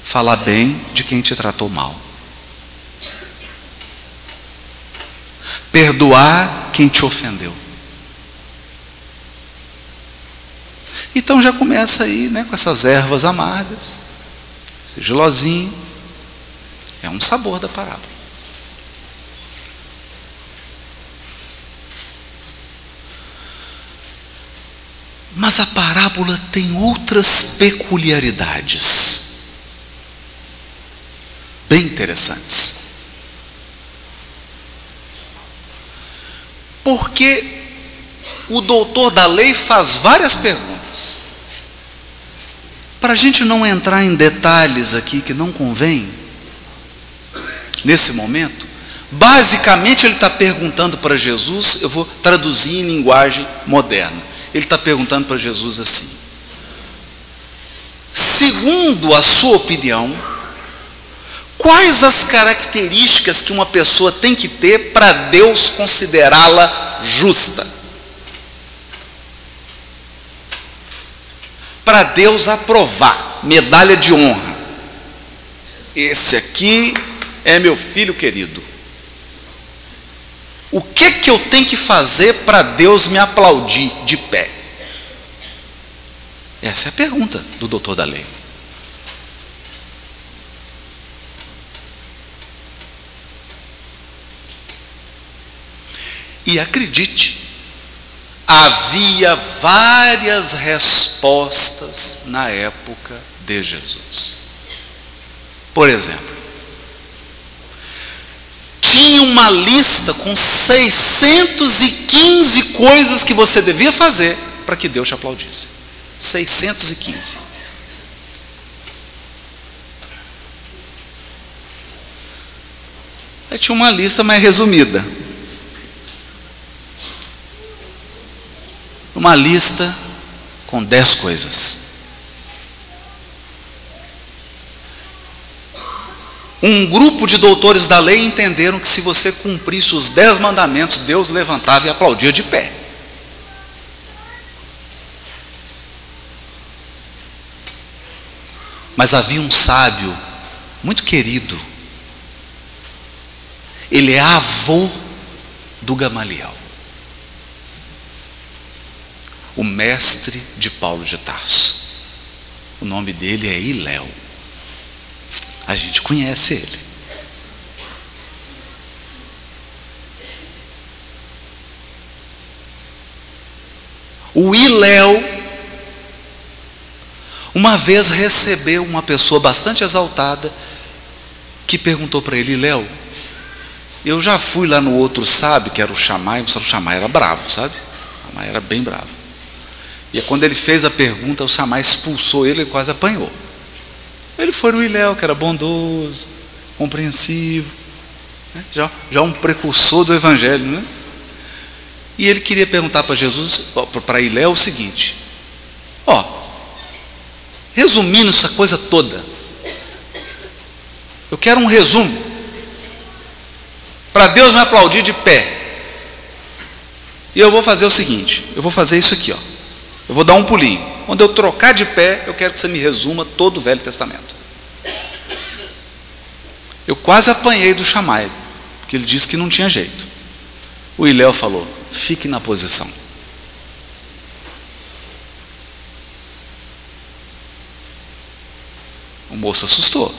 Falar bem de quem te tratou mal. Perdoar quem te ofendeu. Então já começa aí, né, com essas ervas amargas, esse gelozinho. É um sabor da parábola. Mas a parábola tem outras peculiaridades bem interessantes. Porque o doutor da lei faz várias perguntas. Para a gente não entrar em detalhes aqui que não convém, nesse momento, basicamente ele está perguntando para Jesus, eu vou traduzir em linguagem moderna. Ele está perguntando para Jesus assim: segundo a sua opinião, quais as características que uma pessoa tem que ter para Deus considerá-la justa? Para Deus aprovar, medalha de honra. Esse aqui é meu filho querido. O que eu tenho que fazer para Deus me aplaudir de pé? Essa é a pergunta do doutor da lei. E acredite, havia várias respostas na época de Jesus. Por exemplo, tinha uma lista com 615 coisas que você devia fazer para que Deus te aplaudisse. 615. Aí tinha uma lista mais resumida. Uma lista com 10 coisas. Um grupo de doutores da lei entenderam que se você cumprisse os 10 mandamentos, Deus levantava e aplaudia de pé. Mas havia um sábio muito querido. Ele é avô do Gamaliel, o mestre de Paulo de Tarso. O nome dele é Hilel. A gente conhece ele. O Hilel uma vez recebeu uma pessoa bastante exaltada que perguntou para ele: Hilel, eu já fui lá no outro sábio, que era o Shammai. O Shammai era bravo, sabe? O Shammai era bem bravo. E quando ele fez a pergunta, o Shammai expulsou ele e quase apanhou. Ele foi no Hilel, que era bondoso, compreensivo, né? já um precursor do Evangelho, né? E ele queria perguntar para Jesus, para Hilel, o seguinte: resumindo essa coisa toda, eu quero um resumo para Deus me aplaudir de pé. E eu vou fazer o seguinte: eu vou fazer isso aqui, eu vou dar um pulinho. Quando eu trocar de pé, eu quero que você me resuma todo o Velho Testamento. Eu quase apanhei do Shammai, porque ele disse que não tinha jeito. O Hilel falou: fique na posição. O moço assustou.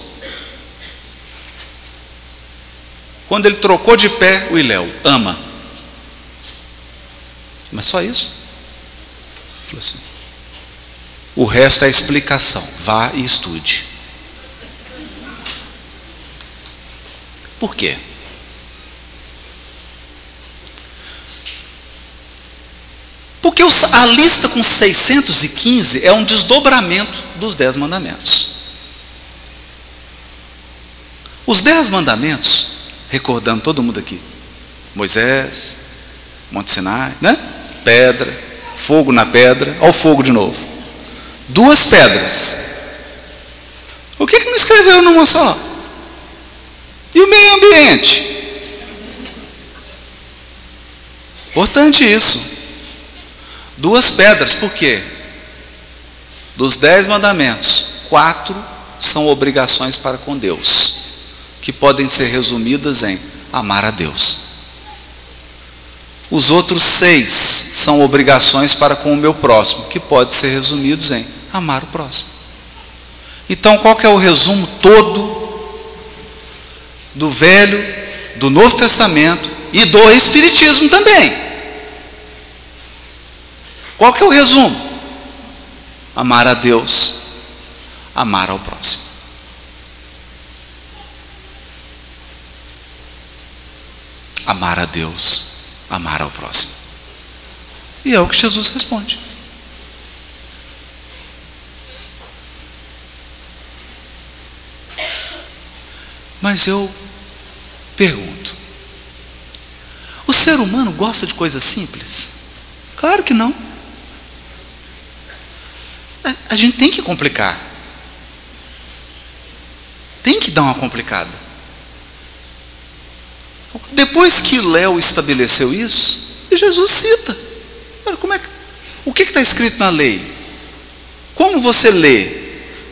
Quando ele trocou de pé, o Hilel: ama. Mas só isso? Ele falou assim: o resto é a explicação. Vá e estude. Por quê? Porque a lista com 615 é um desdobramento dos 10 mandamentos. Os 10 mandamentos, recordando todo mundo aqui: Moisés, Monte Sinai, né? Pedra, fogo na pedra. Olha o fogo de novo. 2 pedras. O que não escreveu numa só? E o meio ambiente? Importante isso. 2 pedras. Por quê? Dos 10 mandamentos, 4 são obrigações para com Deus, que podem ser resumidas em amar a Deus. Os outros 6 são obrigações para com o meu próximo, que podem ser resumidos em amar o próximo. Então, qual que é o resumo todo do Velho, do Novo Testamento e do Espiritismo também? Qual que é o resumo? Amar a Deus, amar ao próximo. Amar a Deus, amar ao próximo. E é o que Jesus responde. Mas eu pergunto: o ser humano gosta de coisas simples? Claro que não. A gente tem que complicar. tem que dar uma complicada. Depois que Léo estabeleceu isso, Jesus cita. O que está escrito na lei? Como você lê?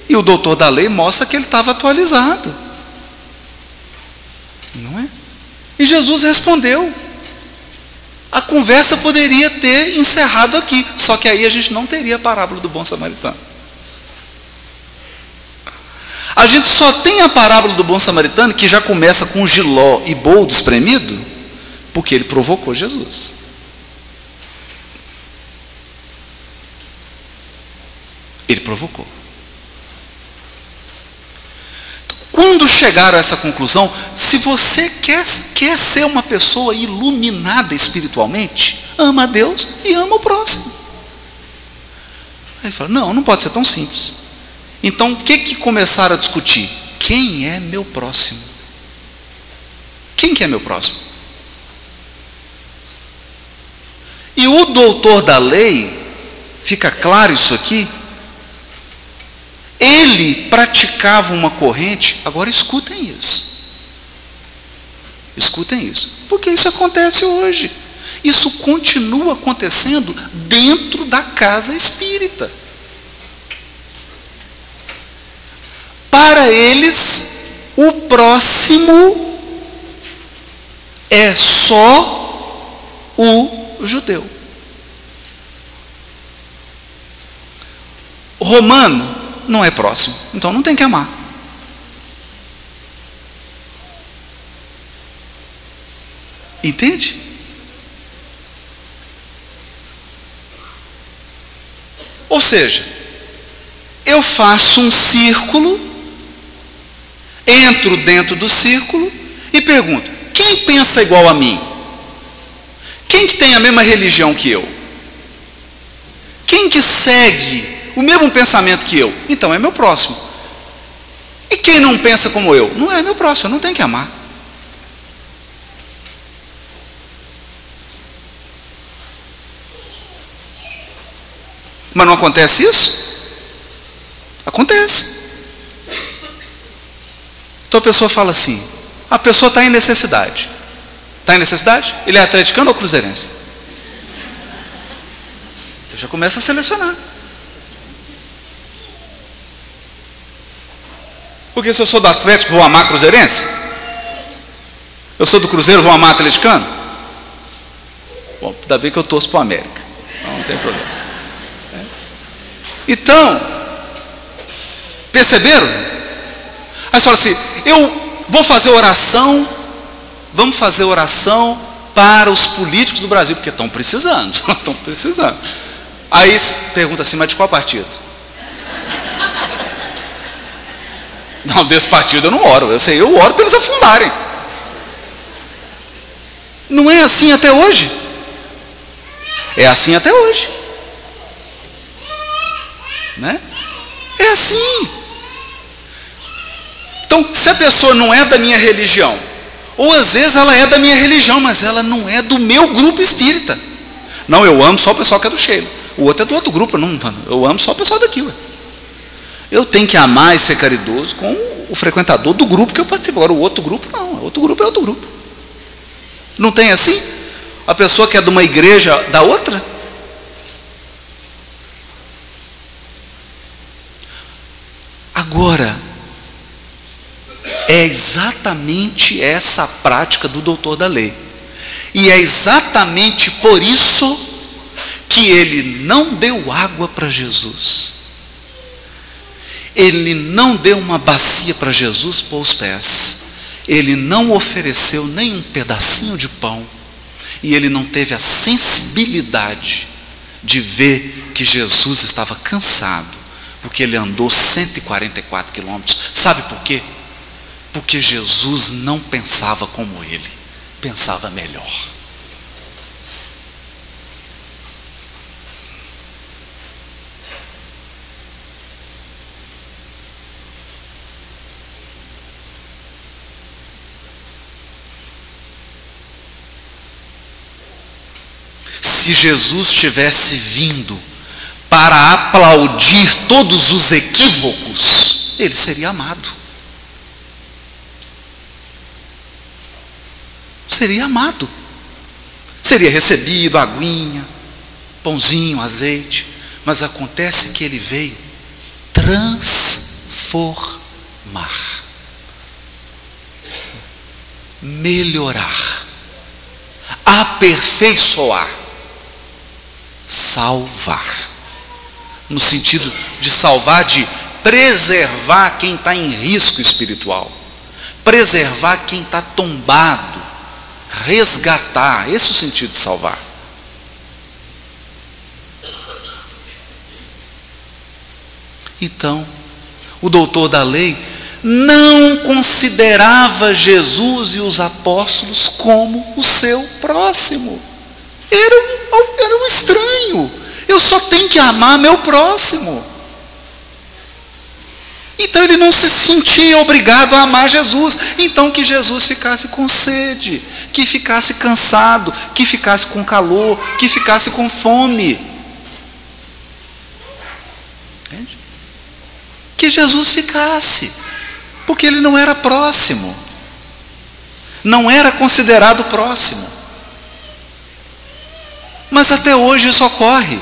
E o doutor da lei mostra que ele estava atualizado. Não é? E Jesus respondeu. A conversa poderia ter encerrado aqui, só que aí a gente não teria a parábola do bom samaritano. A gente só tem a parábola do bom samaritano, que já começa com jiló e boldo espremido, porque ele provocou Jesus. Ele provocou. Quando chegaram a essa conclusão, se você quer ser uma pessoa iluminada espiritualmente, ama a Deus e ama o próximo. Aí ele fala, não pode ser tão simples. Então, o que começaram a discutir? Quem é meu próximo? Quem que é meu próximo? E o doutor da lei, fica claro isso aqui, ele praticava uma corrente. Agora escutem isso. Escutem isso. Porque isso acontece hoje. Isso continua acontecendo dentro da casa espírita. Para eles, o próximo é só o judeu. O romano não é próximo, então não tem que amar. Entende? Ou seja, eu faço um círculo, entro dentro do círculo e pergunto, quem pensa igual a mim? Quem que tem a mesma religião que eu? Quem que segue o mesmo pensamento que eu? Então é meu próximo. E quem não pensa como eu? Não é meu próximo, eu não tenho que amar. Mas não acontece isso? Acontece. Então a pessoa fala assim, a pessoa está em necessidade. Está em necessidade? Ele é atleticano ou cruzeirense? Então já começa a selecionar. Porque se eu sou do Atlético, vou amar cruzeirense? Eu sou do Cruzeiro, vou amar atleticano? Bom, ainda bem que eu torço para o América. Não tem problema. Então, perceberam? Aí você fala assim, eu vou fazer oração, vamos fazer oração para os políticos do Brasil, porque estão precisando, estão precisando. Aí pergunta assim, mas de qual partido? Não, desse partido eu não oro, eu oro para eles afundarem. Não é assim até hoje? É assim até hoje. Né? É assim. Então, se a pessoa não é da minha religião, ou às vezes ela é da minha religião, mas ela não é do meu grupo espírita. Não, eu amo só o pessoal que é do Sheila. O outro é do outro grupo, eu amo só o pessoal daqui. Ué. Eu tenho que amar e ser caridoso com o frequentador do grupo que eu participo. Agora o outro grupo não, outro grupo é outro grupo. Não tem assim? A pessoa que é de uma igreja da outra? Agora, é exatamente essa a prática do doutor da lei. E é exatamente por isso que ele não deu água para Jesus. Ele não deu uma bacia para Jesus pôr os pés. Ele não ofereceu nem um pedacinho de pão. E ele não teve a sensibilidade de ver que Jesus estava cansado, porque ele andou 144 quilômetros. Sabe por quê? Porque Jesus não pensava como ele, pensava melhor. Se Jesus tivesse vindo para aplaudir todos os equívocos, ele seria amado. seria amado. Seria recebido, aguinha, pãozinho, azeite. Mas acontece que ele veio transformar, melhorar, aperfeiçoar, salvar. No sentido de salvar, de preservar quem está em risco espiritual, preservar quem está tombado, resgatar. Esse é o sentido de salvar. Então, o doutor da lei não considerava Jesus e os apóstolos como o seu próximo. Era um estranho. Eu só tenho que amar meu próximo. Então ele não se sentia obrigado a amar Jesus. Então que Jesus ficasse com sede, que ficasse cansado, que ficasse com calor, que ficasse com fome. Entende? Que Jesus ficasse, porque ele não era próximo, não era considerado próximo. Mas até hoje isso ocorre.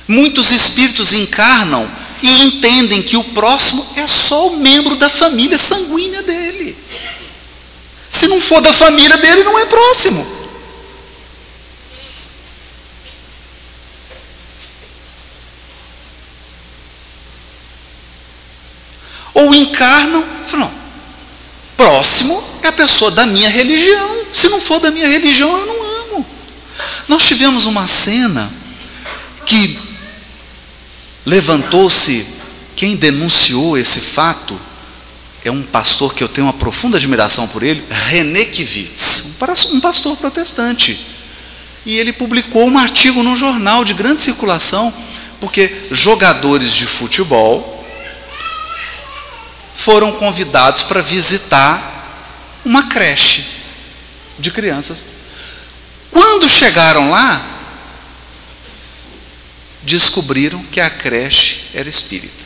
Muitos espíritos encarnam e entendem que o próximo é só o membro da família sanguínea dele. Se não for da família dele, não é próximo. Ou encarnam e falam, não, próximo é a pessoa da minha religião. Se não for da minha religião, eu não amo. Nós tivemos uma cena que levantou-se, quem denunciou esse fato é um pastor que eu tenho uma profunda admiração por ele, René Kivitz, um pastor protestante. E ele publicou um artigo num jornal de grande circulação, porque jogadores de futebol foram convidados para visitar uma creche de crianças. Quando chegaram lá, descobriram que a creche era espírita.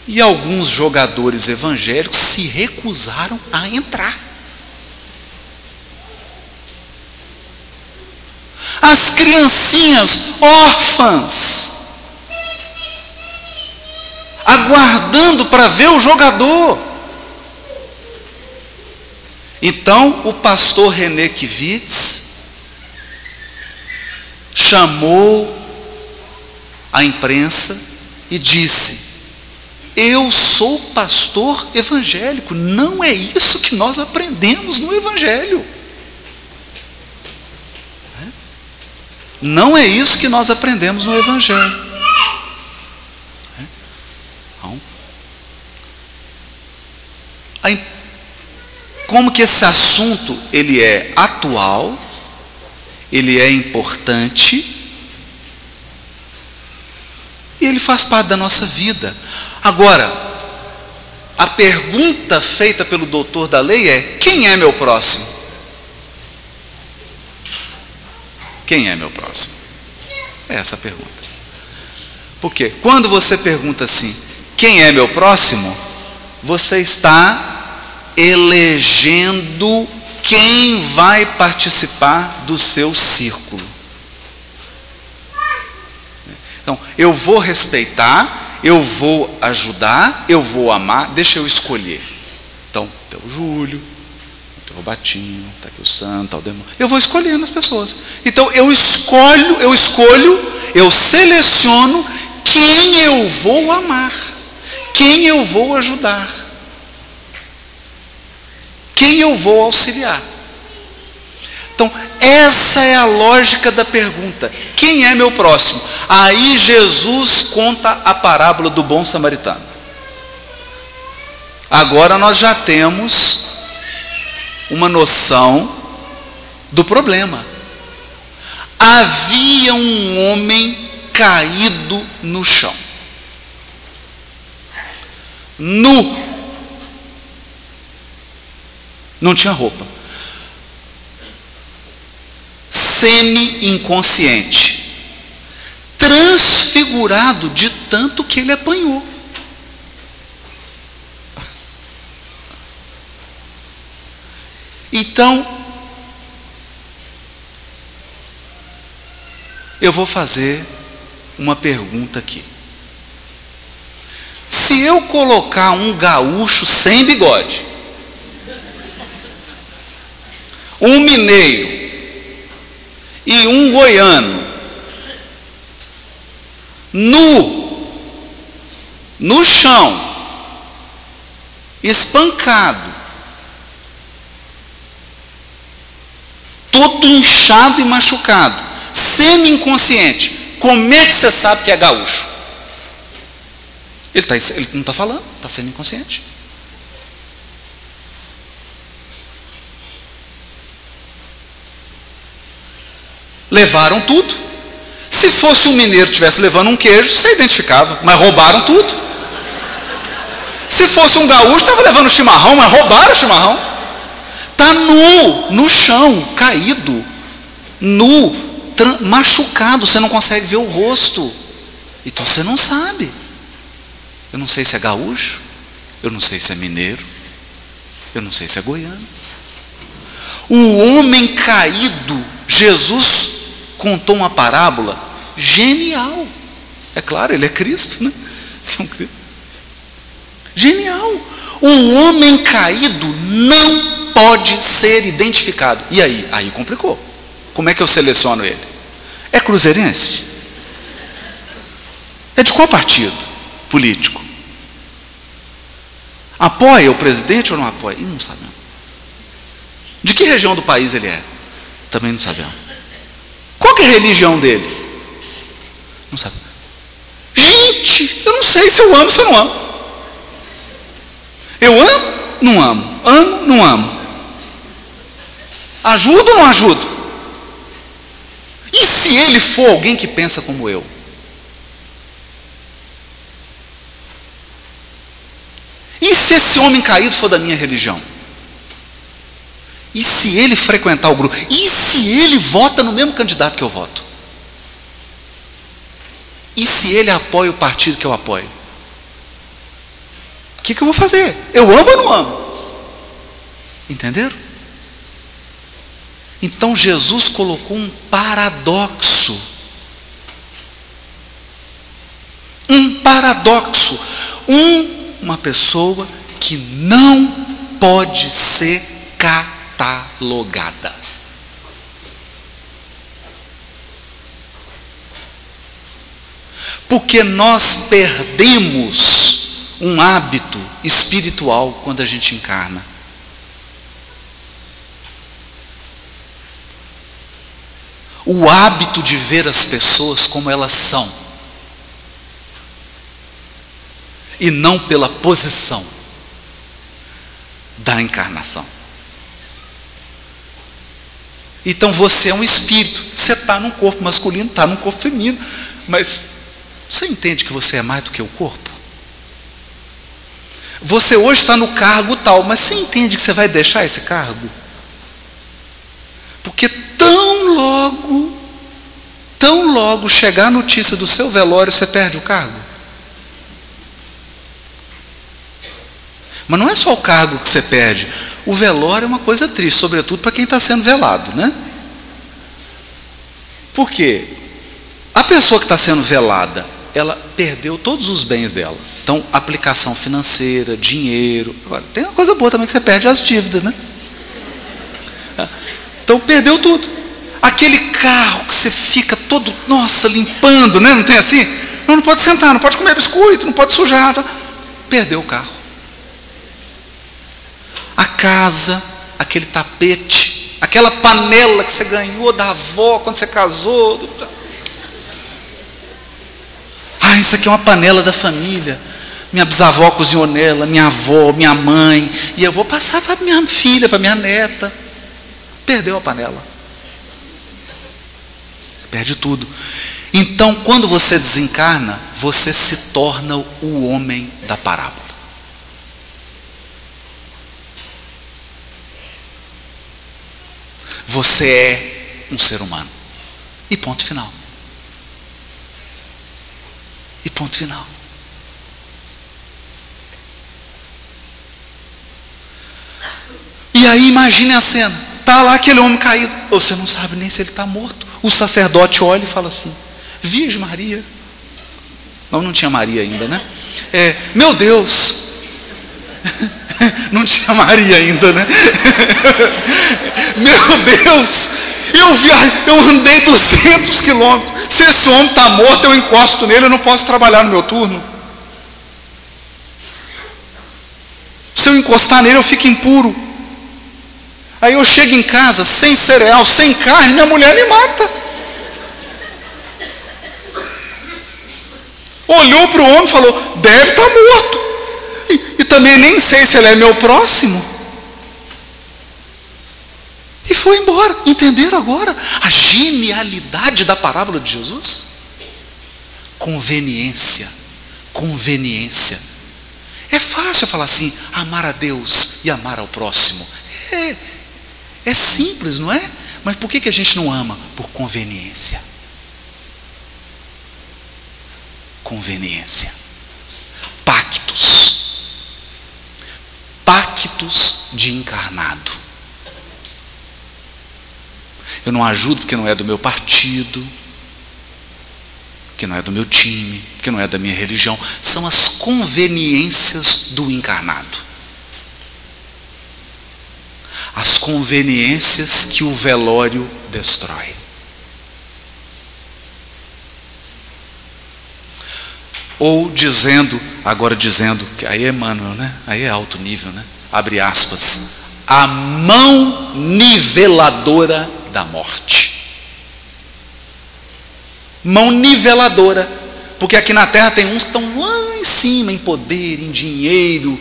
E alguns jogadores evangélicos se recusaram a entrar. As criancinhas órfãs, aguardando para ver o jogador. Então o pastor René Kivitz chamou a imprensa e disse: eu sou pastor evangélico, não é isso que nós aprendemos no Evangelho. Não é isso que nós aprendemos no Evangelho. Como que esse assunto ele é atual, ele é importante e ele faz parte da nossa vida. Agora, a pergunta feita pelo doutor da lei é: quem é meu próximo? Quem é meu próximo? É essa a pergunta. Porque quando você pergunta assim, quem é meu próximo? Você está elegendo quem vai participar do seu círculo. Então, eu vou respeitar, eu vou ajudar, eu vou amar, deixa eu escolher. Então, tem o Júlio, tem o Robatinho, está aqui o Santo, tá o Demônio. Eu vou escolhendo as pessoas. Então, eu escolho, eu seleciono quem eu vou amar, quem eu vou ajudar, quem eu vou auxiliar. Então, essa é a lógica da pergunta: quem é meu próximo? Aí Jesus conta a parábola do bom samaritano. Agora nós já temos uma noção do problema. Havia um homem caído no chão, nu, não tinha roupa, semi-inconsciente, transfigurado de tanto que ele apanhou. Então, eu vou fazer uma pergunta aqui. Se eu colocar um gaúcho sem bigode, um mineiro e um goiano no chão, espancado, todo inchado e machucado, semi-inconsciente, como é que você sabe que é gaúcho? Ele não está falando, está semi-inconsciente. Levaram tudo. Se fosse um mineiro que estivesse levando um queijo, você identificava, mas roubaram tudo. Se fosse um gaúcho, estava levando chimarrão, mas roubaram o chimarrão. Está nu, no chão, caído, nu, machucado, você não consegue ver o rosto. Então você não sabe. Eu não sei se é gaúcho, eu não sei se é mineiro, eu não sei se é goiano. O homem caído, Jesus contou uma parábola genial. É claro, ele é Cristo, né? Genial. O homem caído não pode ser identificado. E aí? Aí complicou. Como é que eu seleciono ele? É cruzeirense? É de qual partido político? Apoia o presidente ou não apoia? Não sabemos. De que região do país ele é? Também não sabemos. Qual que é a religião dele? Não sabemos. Gente, eu não sei se eu amo ou se eu não amo. Eu amo? Não amo. Amo? Não amo. Ajudo ou não ajudo? E se ele for alguém que pensa como eu? E se esse homem caído for da minha religião? E se ele frequentar o grupo? E se ele vota no mesmo candidato que eu voto? E se ele apoia o partido que eu apoio? O que eu vou fazer? Eu amo ou não amo? Entenderam? Então Jesus colocou um paradoxo. Um paradoxo. Uma pessoa que não pode ser catalogada. Porque nós perdemos um hábito espiritual quando a gente encarna. O hábito de ver as pessoas como elas são. E não pela posição da encarnação. Então você é um espírito. Você está num corpo masculino, está num corpo feminino. Mas você entende que você é mais do que o corpo? Você hoje está no cargo tal, mas você entende que você vai deixar esse cargo? Porque tão logo chegar a notícia do seu velório, você perde o cargo. Mas não é só o cargo que você perde. O velório é uma coisa triste, sobretudo para quem está sendo velado, né? Por quê? A pessoa que está sendo velada, ela perdeu todos os bens dela. Então, aplicação financeira, dinheiro. Agora, tem uma coisa boa também que você perde as dívidas, né? Então, perdeu tudo. Aquele carro que você fica todo, nossa, limpando, né? Não tem assim? Não pode sentar, não pode comer biscoito, não pode sujar. Perdeu o carro. A casa, aquele tapete, aquela panela que você ganhou da avó quando você casou. Isso aqui é uma panela da família. Minha bisavó cozinhou nela, minha avó, minha mãe. E eu vou passar para minha filha, para minha neta. Perdeu a panela. Perde tudo. Então, quando você desencarna, você se torna o homem da parábola. Você é um ser humano. E ponto final. E ponto final. E aí imagine a cena. Está lá aquele homem caído. Você não sabe nem se ele está morto. O sacerdote olha e fala assim: Virgem Maria. Não tinha Maria ainda, né? Meu Deus. Não tinha Maria ainda, né? Meu Deus. Eu andei 200 quilômetros. Se esse homem está morto, eu encosto nele, eu não posso trabalhar no meu turno. Se eu encostar nele, eu fico impuro. Aí eu chego em casa sem cereal, sem carne, minha mulher me mata. Olhou para o homem e falou: deve estar morto. E também nem sei se ele é meu próximo. E foi embora. Entenderam agora a genialidade da parábola de Jesus? Conveniência. Conveniência. É fácil falar assim: amar a Deus e amar ao próximo. É simples, não é? Mas por que a gente não ama? Por conveniência. Conveniência. Pactos. Pactos de encarnado. Eu não ajudo porque não é do meu partido, que não é do meu time, que não é da minha religião. São as conveniências do encarnado. As conveniências que o velório destrói. Ou dizendo, que aí é Emmanuel, né? Aí é alto nível, né? Abre aspas. A mão niveladora da morte. Mão niveladora. Porque aqui na terra tem uns que estão lá em cima, em poder, em dinheiro,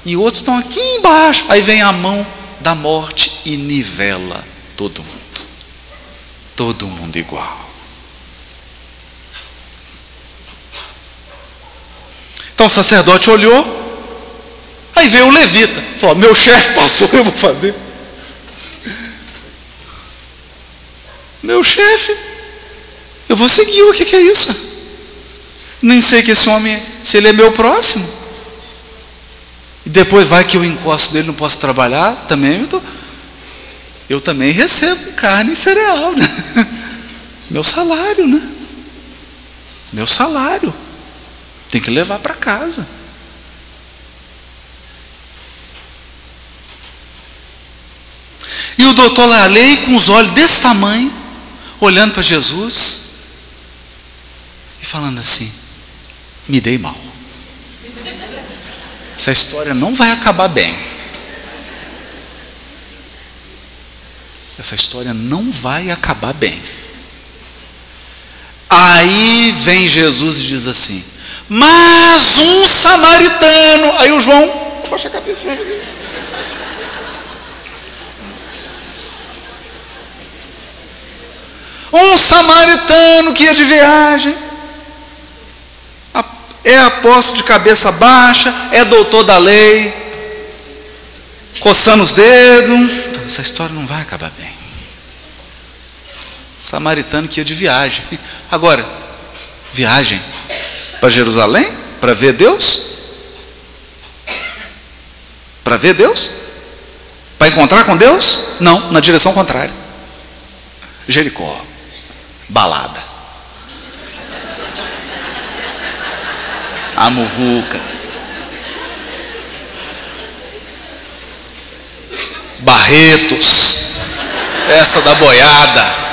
e outros estão aqui embaixo. Aí vem a mão da morte e nivela todo mundo. Todo mundo igual. Então o sacerdote olhou, aí veio o levita, falou: meu chefe passou, eu vou fazer. Meu chefe, eu vou seguir, o que é isso? Nem sei que esse homem, se ele é meu próximo. E depois vai que eu encosto dele, não posso trabalhar, também eu também recebo carne e cereal, né? Meu salário, né? Meu salário. Tem que levar para casa. E o doutor Lalei, com os olhos desse tamanho, olhando para Jesus e falando assim: me dei mal. Essa história não vai acabar bem. Essa história não vai acabar bem. Aí vem Jesus e diz assim: mas um samaritano. Aí o João abaixa a cabeça. Um samaritano que ia de viagem, é apóstolo de cabeça baixa, é doutor da lei, coçando os dedos. Essa história não vai acabar bem. Samaritano que ia de viagem. Agora, viagem para Jerusalém? Para ver Deus? Para ver Deus? Para encontrar com Deus? Não, na direção contrária. Jericó. Balada. A muvuca. Barretos. Essa da boiada.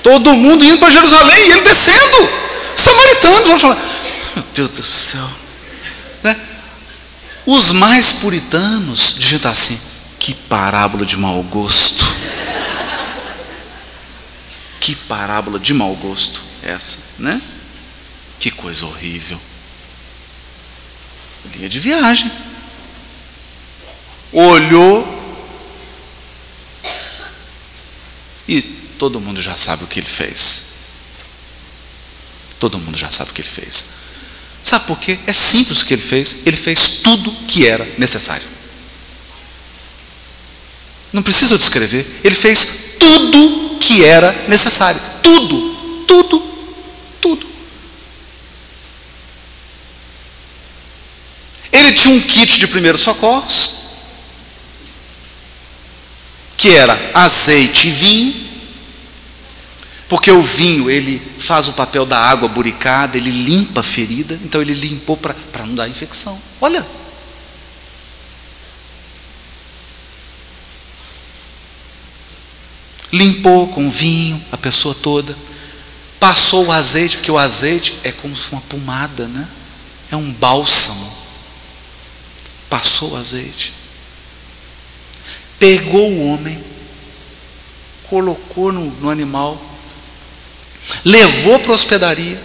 Todo mundo indo para Jerusalém e ele descendo. Samaritanos, vamos falar: meu Deus do céu, né? Os mais puritanos deviam estar assim: que parábola de mau gosto. Que parábola de mau gosto essa, né? Que coisa horrível. Ele ia de viagem, olhou, e todo mundo já sabe o que ele fez. Todo mundo já sabe o que ele fez. Sabe por quê? É simples o que ele fez. Ele fez tudo que era necessário. Não precisa descrever. Ele fez tudo que era necessário. Tudo, tudo, tudo. Ele tinha um kit de primeiros socorros. que era azeite e vinho, porque o vinho ele faz o papel da água buricada, ele limpa a ferida, então ele limpou para não dar infecção. Olha, limpou com vinho a pessoa toda, passou o azeite, porque o azeite é como uma pomada, né? É um bálsamo. Passou o azeite, pegou o homem, colocou no animal, levou para a hospedaria,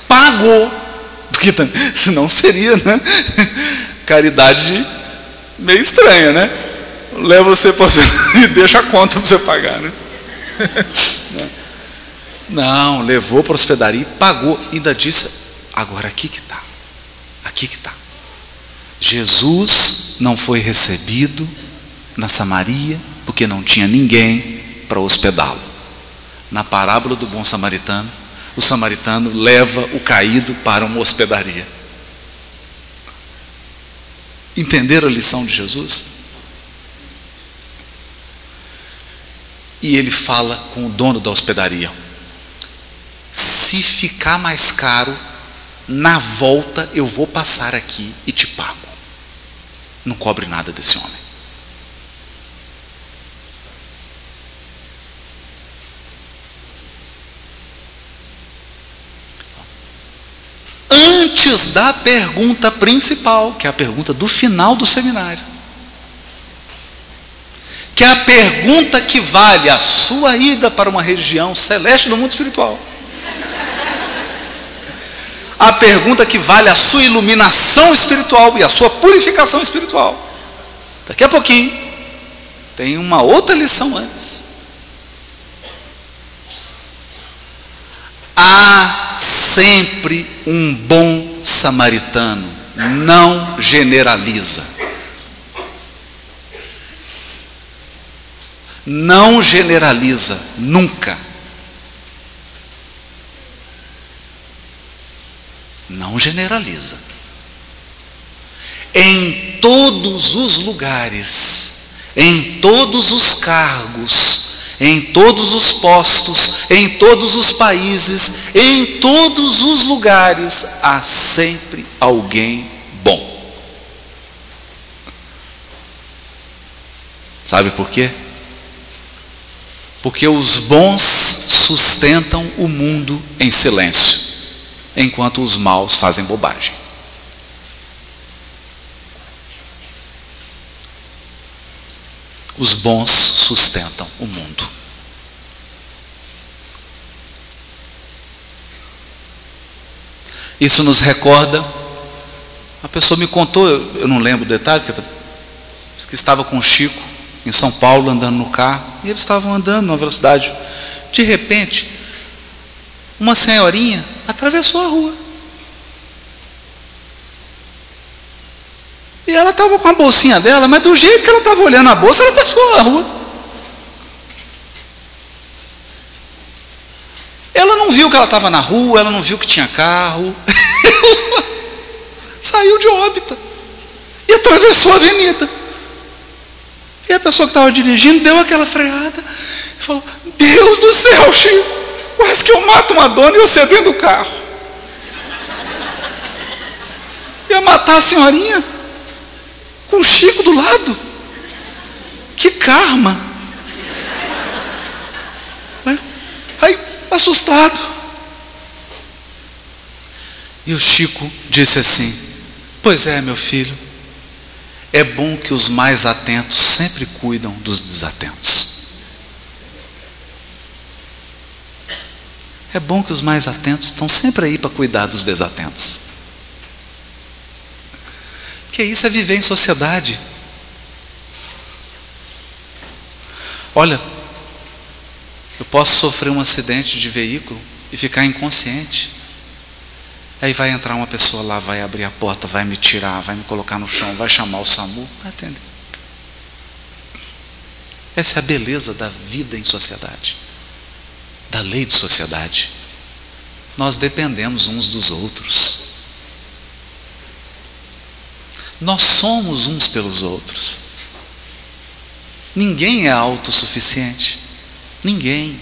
pagou, porque senão seria, né? Caridade meio estranha, né? Leva você para e deixa a conta para você pagar, né? Não, levou para a hospedaria e pagou. Ainda disse, agora aqui que está. Aqui que está. Jesus não foi recebido na Samaria porque não tinha ninguém para hospedá-lo. Na parábola do bom samaritano, o samaritano leva o caído para uma hospedaria. Entenderam a lição de Jesus? E ele fala com o dono da hospedaria: se ficar mais caro, na volta eu vou passar aqui e te pago. Não cobre nada desse homem. Antes da pergunta principal, que é a pergunta do final do seminário, que é a pergunta que vale a sua ida para uma região celeste do mundo espiritual, a pergunta que vale a sua iluminação espiritual e a sua purificação espiritual. Daqui a pouquinho tem uma outra lição antes. Há sempre um bom samaritano, não generaliza. Não generaliza, nunca. Não generaliza. Em todos os lugares, em todos os cargos, em todos os postos, em todos os países, em todos os lugares, há sempre alguém bom. Sabe por quê? Porque os bons sustentam o mundo em silêncio, enquanto os maus fazem bobagem. Os bons sustentam o mundo. Isso nos recorda, a pessoa me contou, eu não lembro o detalhe, que estava com o Chico em São Paulo andando no carro, e eles estavam andando numa velocidade. De repente, uma senhorinha atravessou a rua. E ela estava com a bolsinha dela, mas do jeito que ela estava olhando a bolsa, ela passou a rua. Ela não viu que ela estava na rua, ela não viu que tinha carro. Saiu de órbita e atravessou a avenida. E a pessoa que estava dirigindo deu aquela freada e falou: Deus do céu, Chico, quase que eu mato uma dona e você dentro do carro. Ia matar a senhorinha com o Chico do lado. Que karma. Aí, assustado. E o Chico disse assim: pois é, meu filho, é bom que os mais atentos sempre cuidam dos desatentos. É bom que os mais atentos estão sempre aí para cuidar dos desatentos. Porque isso é viver em sociedade. Olha, eu posso sofrer um acidente de veículo e ficar inconsciente. Aí vai entrar uma pessoa lá, vai abrir a porta, vai me tirar, vai me colocar no chão, vai chamar o SAMU, vai atender. Essa é a beleza da vida em sociedade, da lei de sociedade. Nós dependemos uns dos outros. Nós somos uns pelos outros. Ninguém é autossuficiente. Ninguém.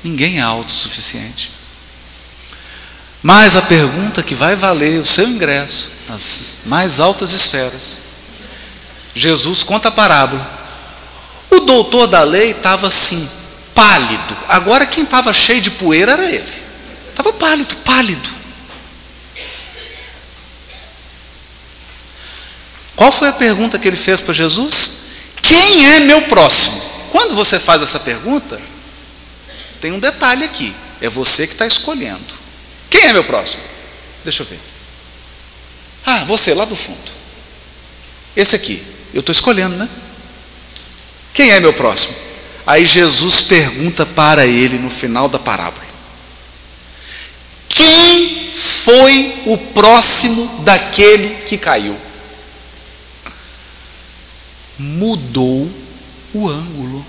Ninguém é autossuficiente. Mas a pergunta que vai valer o seu ingresso nas mais altas esferas, Jesus conta a parábola. O doutor da lei estava assim, pálido. Agora quem estava cheio de poeira era ele. Estava pálido, pálido. Qual foi a pergunta que ele fez para Jesus? Quem é meu próximo? Quando você faz essa pergunta, tem um detalhe aqui. É você que está escolhendo. Quem é meu próximo? Deixa eu ver. Ah, você lá do fundo. Esse aqui. Eu estou escolhendo, né? Quem é meu próximo? Aí Jesus pergunta para ele no final da parábola: quem foi o próximo daquele que caiu? Mudou o ângulo.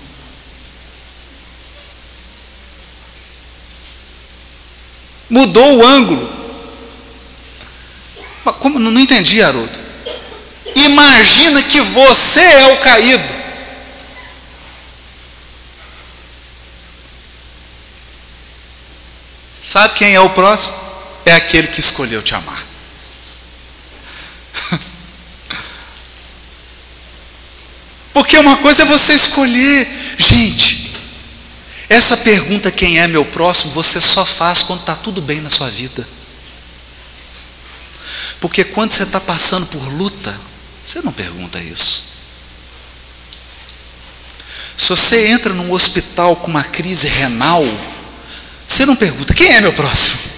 Mudou o ângulo. Mas como? Não entendi, Haroldo. Imagina que você é o caído. Sabe quem é o próximo? É aquele que escolheu te amar. Porque uma coisa é você escolher. Gente, essa pergunta, quem é meu próximo, você só faz quando está tudo bem na sua vida. Porque quando você está passando por luta, você não pergunta isso. Se você entra num hospital com uma crise renal, você não pergunta, quem é meu próximo?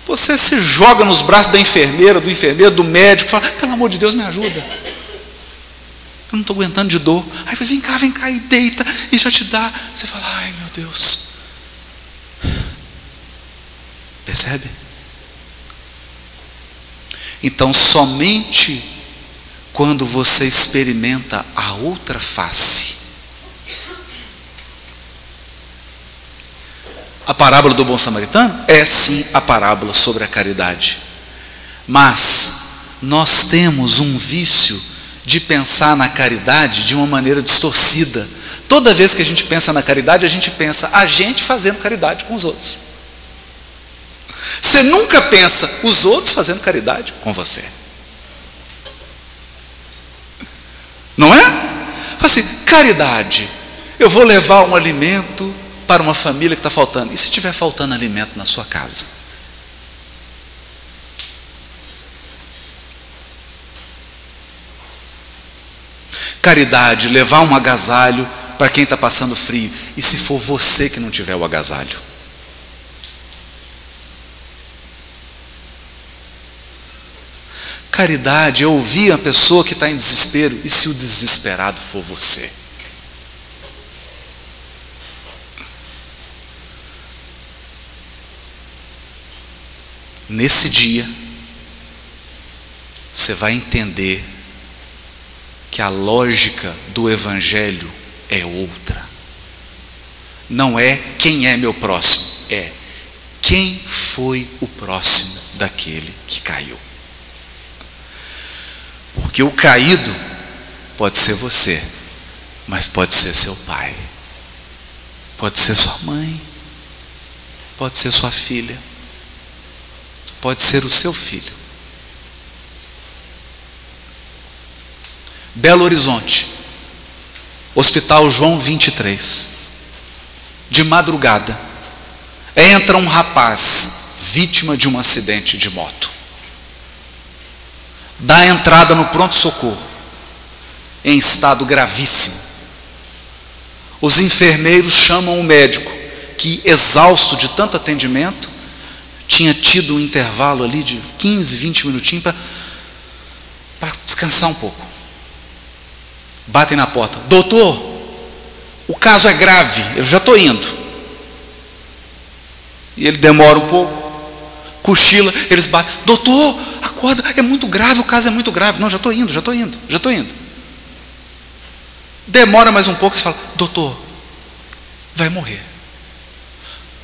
Você se joga nos braços da enfermeira, do enfermeiro, do médico, fala, pelo amor de Deus, me ajuda. Eu não estou aguentando de dor. Aí vem cá, e deita, e já te dá. Você fala, ai meu Deus. Percebe? Então, somente quando você experimenta a outra face. A parábola do bom samaritano é sim a parábola sobre a caridade. Mas nós temos um vício de pensar na caridade de uma maneira distorcida. Toda vez que a gente pensa na caridade, a gente pensa a gente fazendo caridade com os outros. Você nunca pensa os outros fazendo caridade com você. Não é? Assim, caridade. Eu vou levar um alimento para uma família que está faltando. E se estiver faltando alimento na sua casa? Caridade, levar um agasalho para quem está passando frio. E se for você que não tiver o agasalho? Caridade é ouvir a pessoa que está em desespero. E se o desesperado for você? Nesse dia, você vai entender que a lógica do Evangelho é outra. Não é quem é meu próximo, é quem foi o próximo daquele que caiu. Porque o caído pode ser você, mas pode ser seu pai, pode ser sua mãe, pode ser sua filha, pode ser o seu filho. Belo Horizonte, Hospital João 23. De madrugada, entra um rapaz vítima de um acidente de moto. Dá entrada no pronto-socorro, em estado gravíssimo. Os enfermeiros chamam o médico, que, exausto de tanto atendimento, tinha tido um intervalo ali de 15, 20 minutinhos para descansar um pouco. Batem na porta. Doutor, o caso é grave, eu já estou indo. E ele demora um pouco, cochila, eles batem. Doutor, acorda, é muito grave, o caso é muito grave. Não, já estou indo. Demora mais um pouco e fala, doutor, vai morrer.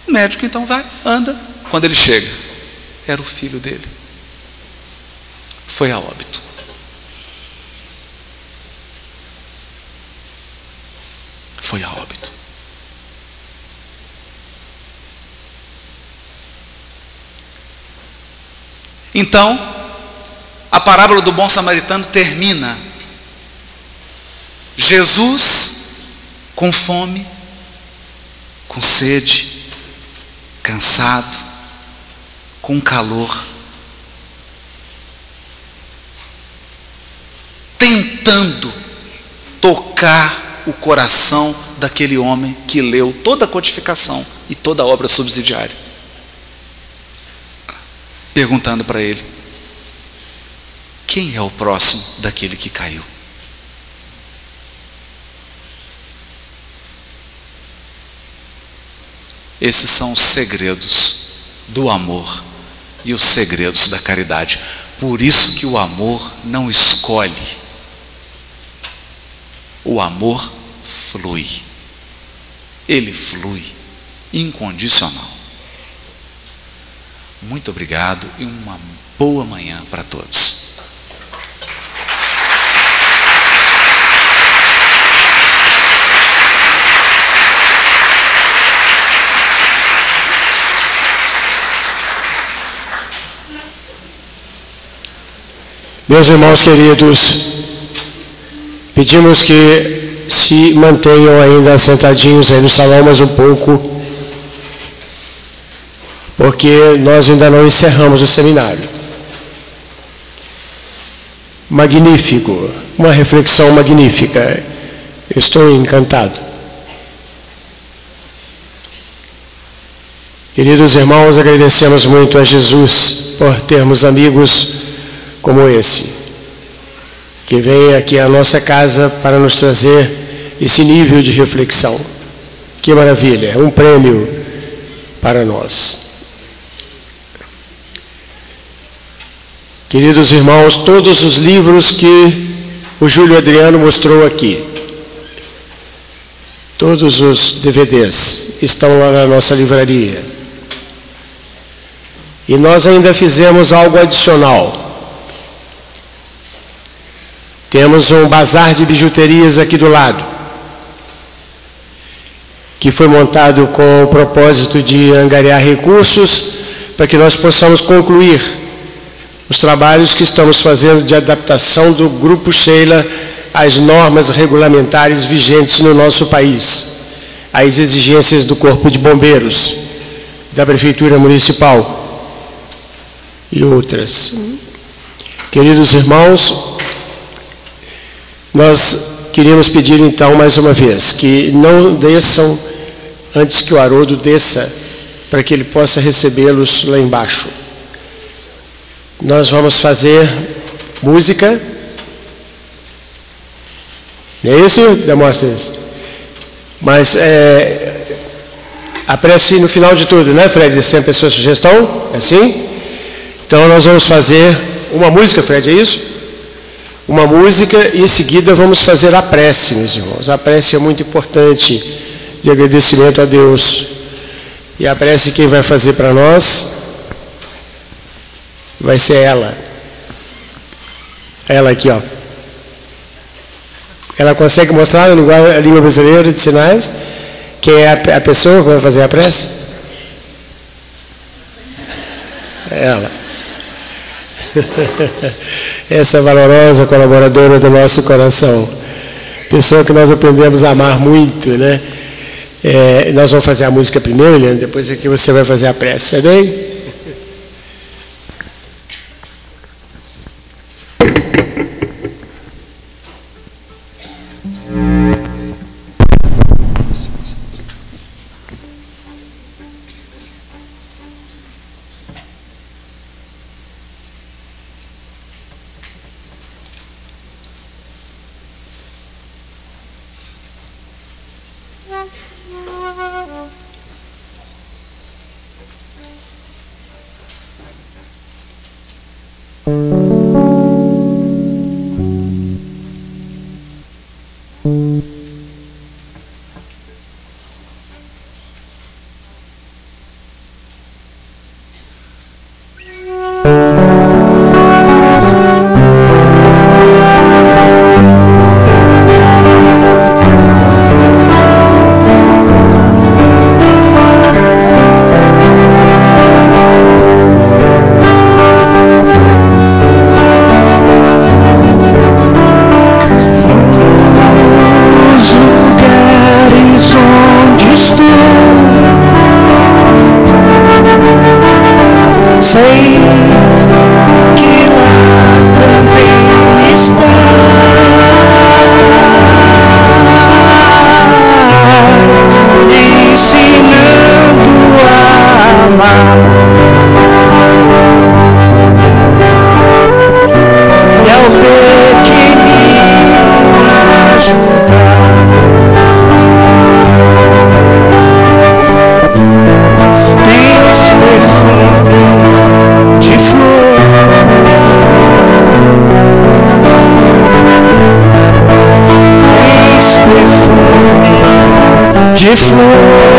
O médico então vai, anda. Quando ele chega, era o filho dele. Foi a óbito. foi a óbito. Então, a parábola do bom samaritano termina. Jesus com fome, com sede, cansado, com calor, tentando tocar o coração daquele homem que leu toda a codificação e toda a obra subsidiária, perguntando para ele: quem é o próximo daquele que caiu? Esses são os segredos do amor e os segredos da caridade. Por isso que o amor não escolhe. O amor flui. Ele flui, incondicional. Muito obrigado e uma boa manhã para todos. Meus irmãos queridos, pedimos que se mantenham ainda sentadinhos aí no salão mais um pouco, porque nós ainda não encerramos o seminário. Magnífico, uma reflexão magnífica. Eu estou encantado. Queridos irmãos, agradecemos muito a Jesus por termos amigos como esse, que vem aqui à nossa casa para nos trazer esse nível de reflexão. Que maravilha, é um prêmio para nós. Queridos irmãos, todos os livros que o Júlio Adriano mostrou aqui, todos os DVDs estão lá na nossa livraria. E nós ainda fizemos algo adicional. Temos um bazar de bijuterias aqui do lado, que foi montado com o propósito de angariar recursos para que nós possamos concluir os trabalhos que estamos fazendo de adaptação do Grupo Sheila às normas regulamentares vigentes no nosso país, às exigências do Corpo de Bombeiros, da Prefeitura Municipal e outras. Queridos irmãos, nós queríamos pedir então mais uma vez que não desçam antes que o Haroldo desça, para que ele possa recebê-los lá embaixo. Nós vamos fazer música. Não é isso, Demóstenes? Mas a prece no final de tudo, né, Fred? Sempre a sua sugestão? É assim? Então nós vamos fazer uma música, Fred, é isso? Uma música e em seguida vamos fazer a prece, meus irmãos. A prece é muito importante, de agradecimento a Deus. E a prece quem vai fazer para nós vai ser ela. Ela aqui, ó. Ela consegue mostrar a língua brasileira de sinais quem é a pessoa que vai fazer a prece? Ela. Essa valorosa colaboradora do nosso coração, pessoa que nós aprendemos a amar muito, né? Nós vamos fazer a música primeiro, Leandro, depois aqui você vai fazer a prece, tá bem? sei que lá também está ensinando a amar e ao pequenino ajudar. Tens perfume de flor, tens perfume de flor.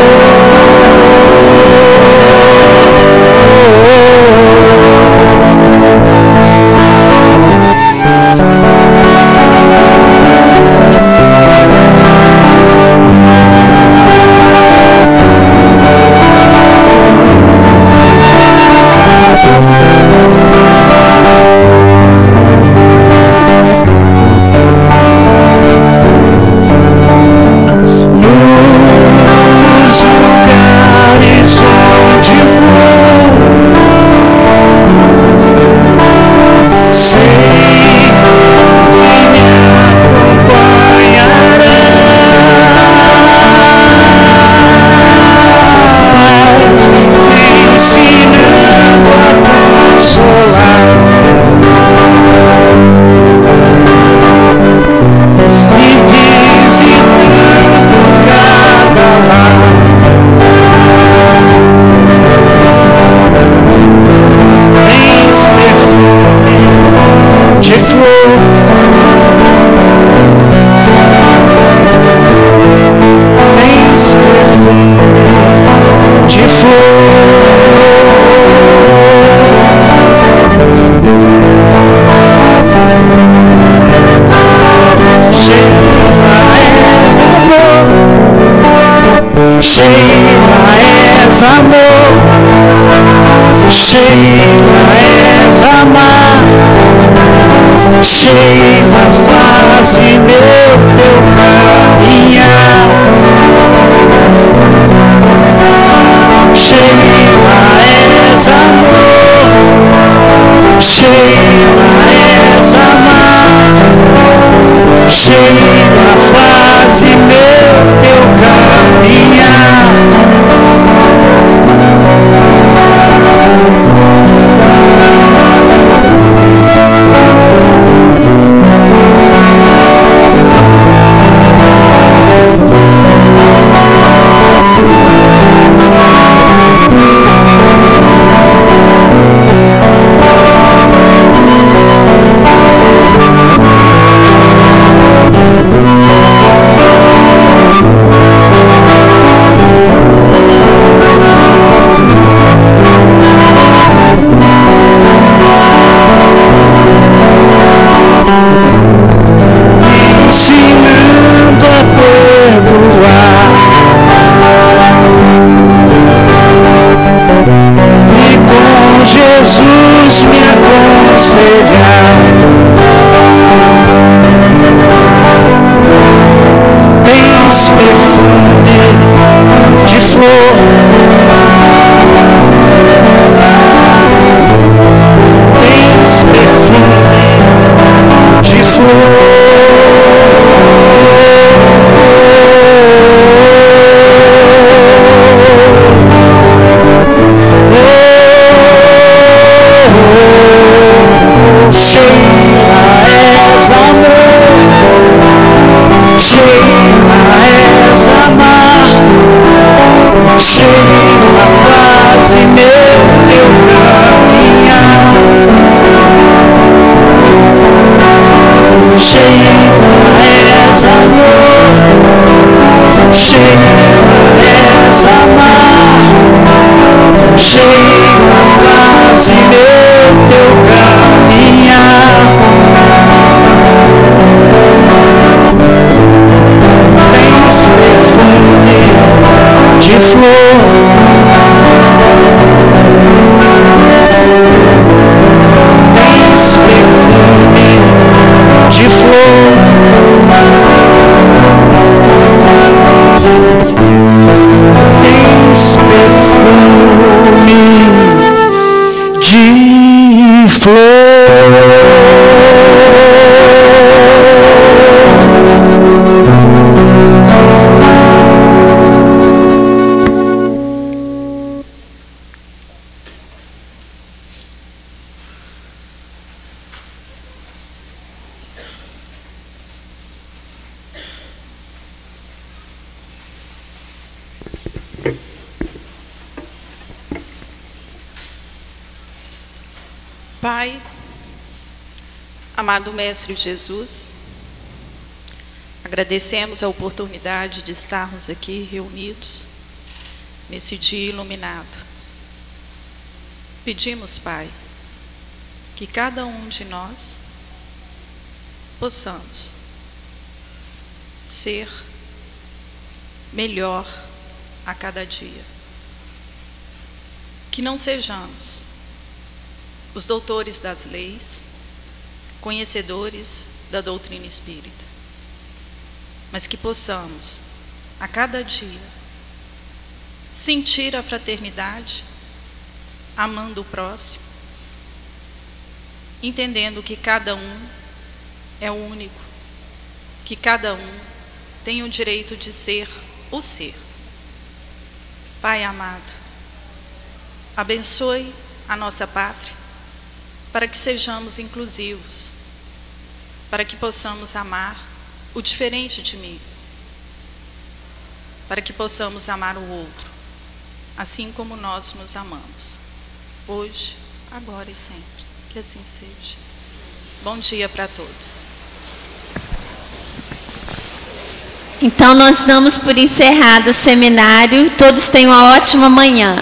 Sheila, faze meu teu caminhar. Sheila, és amor. Sheila, és amar. Sheila, faze meu teu caminhar. Pai, amado Mestre Jesus, agradecemos a oportunidade de estarmos aqui reunidos nesse dia iluminado. Pedimos, Pai, que cada um de nós possamos ser melhor a cada dia. Que não sejamos os doutores das leis, conhecedores da doutrina espírita, mas que possamos, a cada dia, sentir a fraternidade, amando o próximo, entendendo que cada um é único, que cada um tem o direito de ser o ser. Pai amado, abençoe a nossa pátria, para que sejamos inclusivos, para que possamos amar o diferente de mim, para que possamos amar o outro, assim como nós nos amamos, hoje, agora e sempre. Que assim seja. Bom dia para todos. Então nós damos por encerrado o seminário. Todos tenham uma ótima manhã.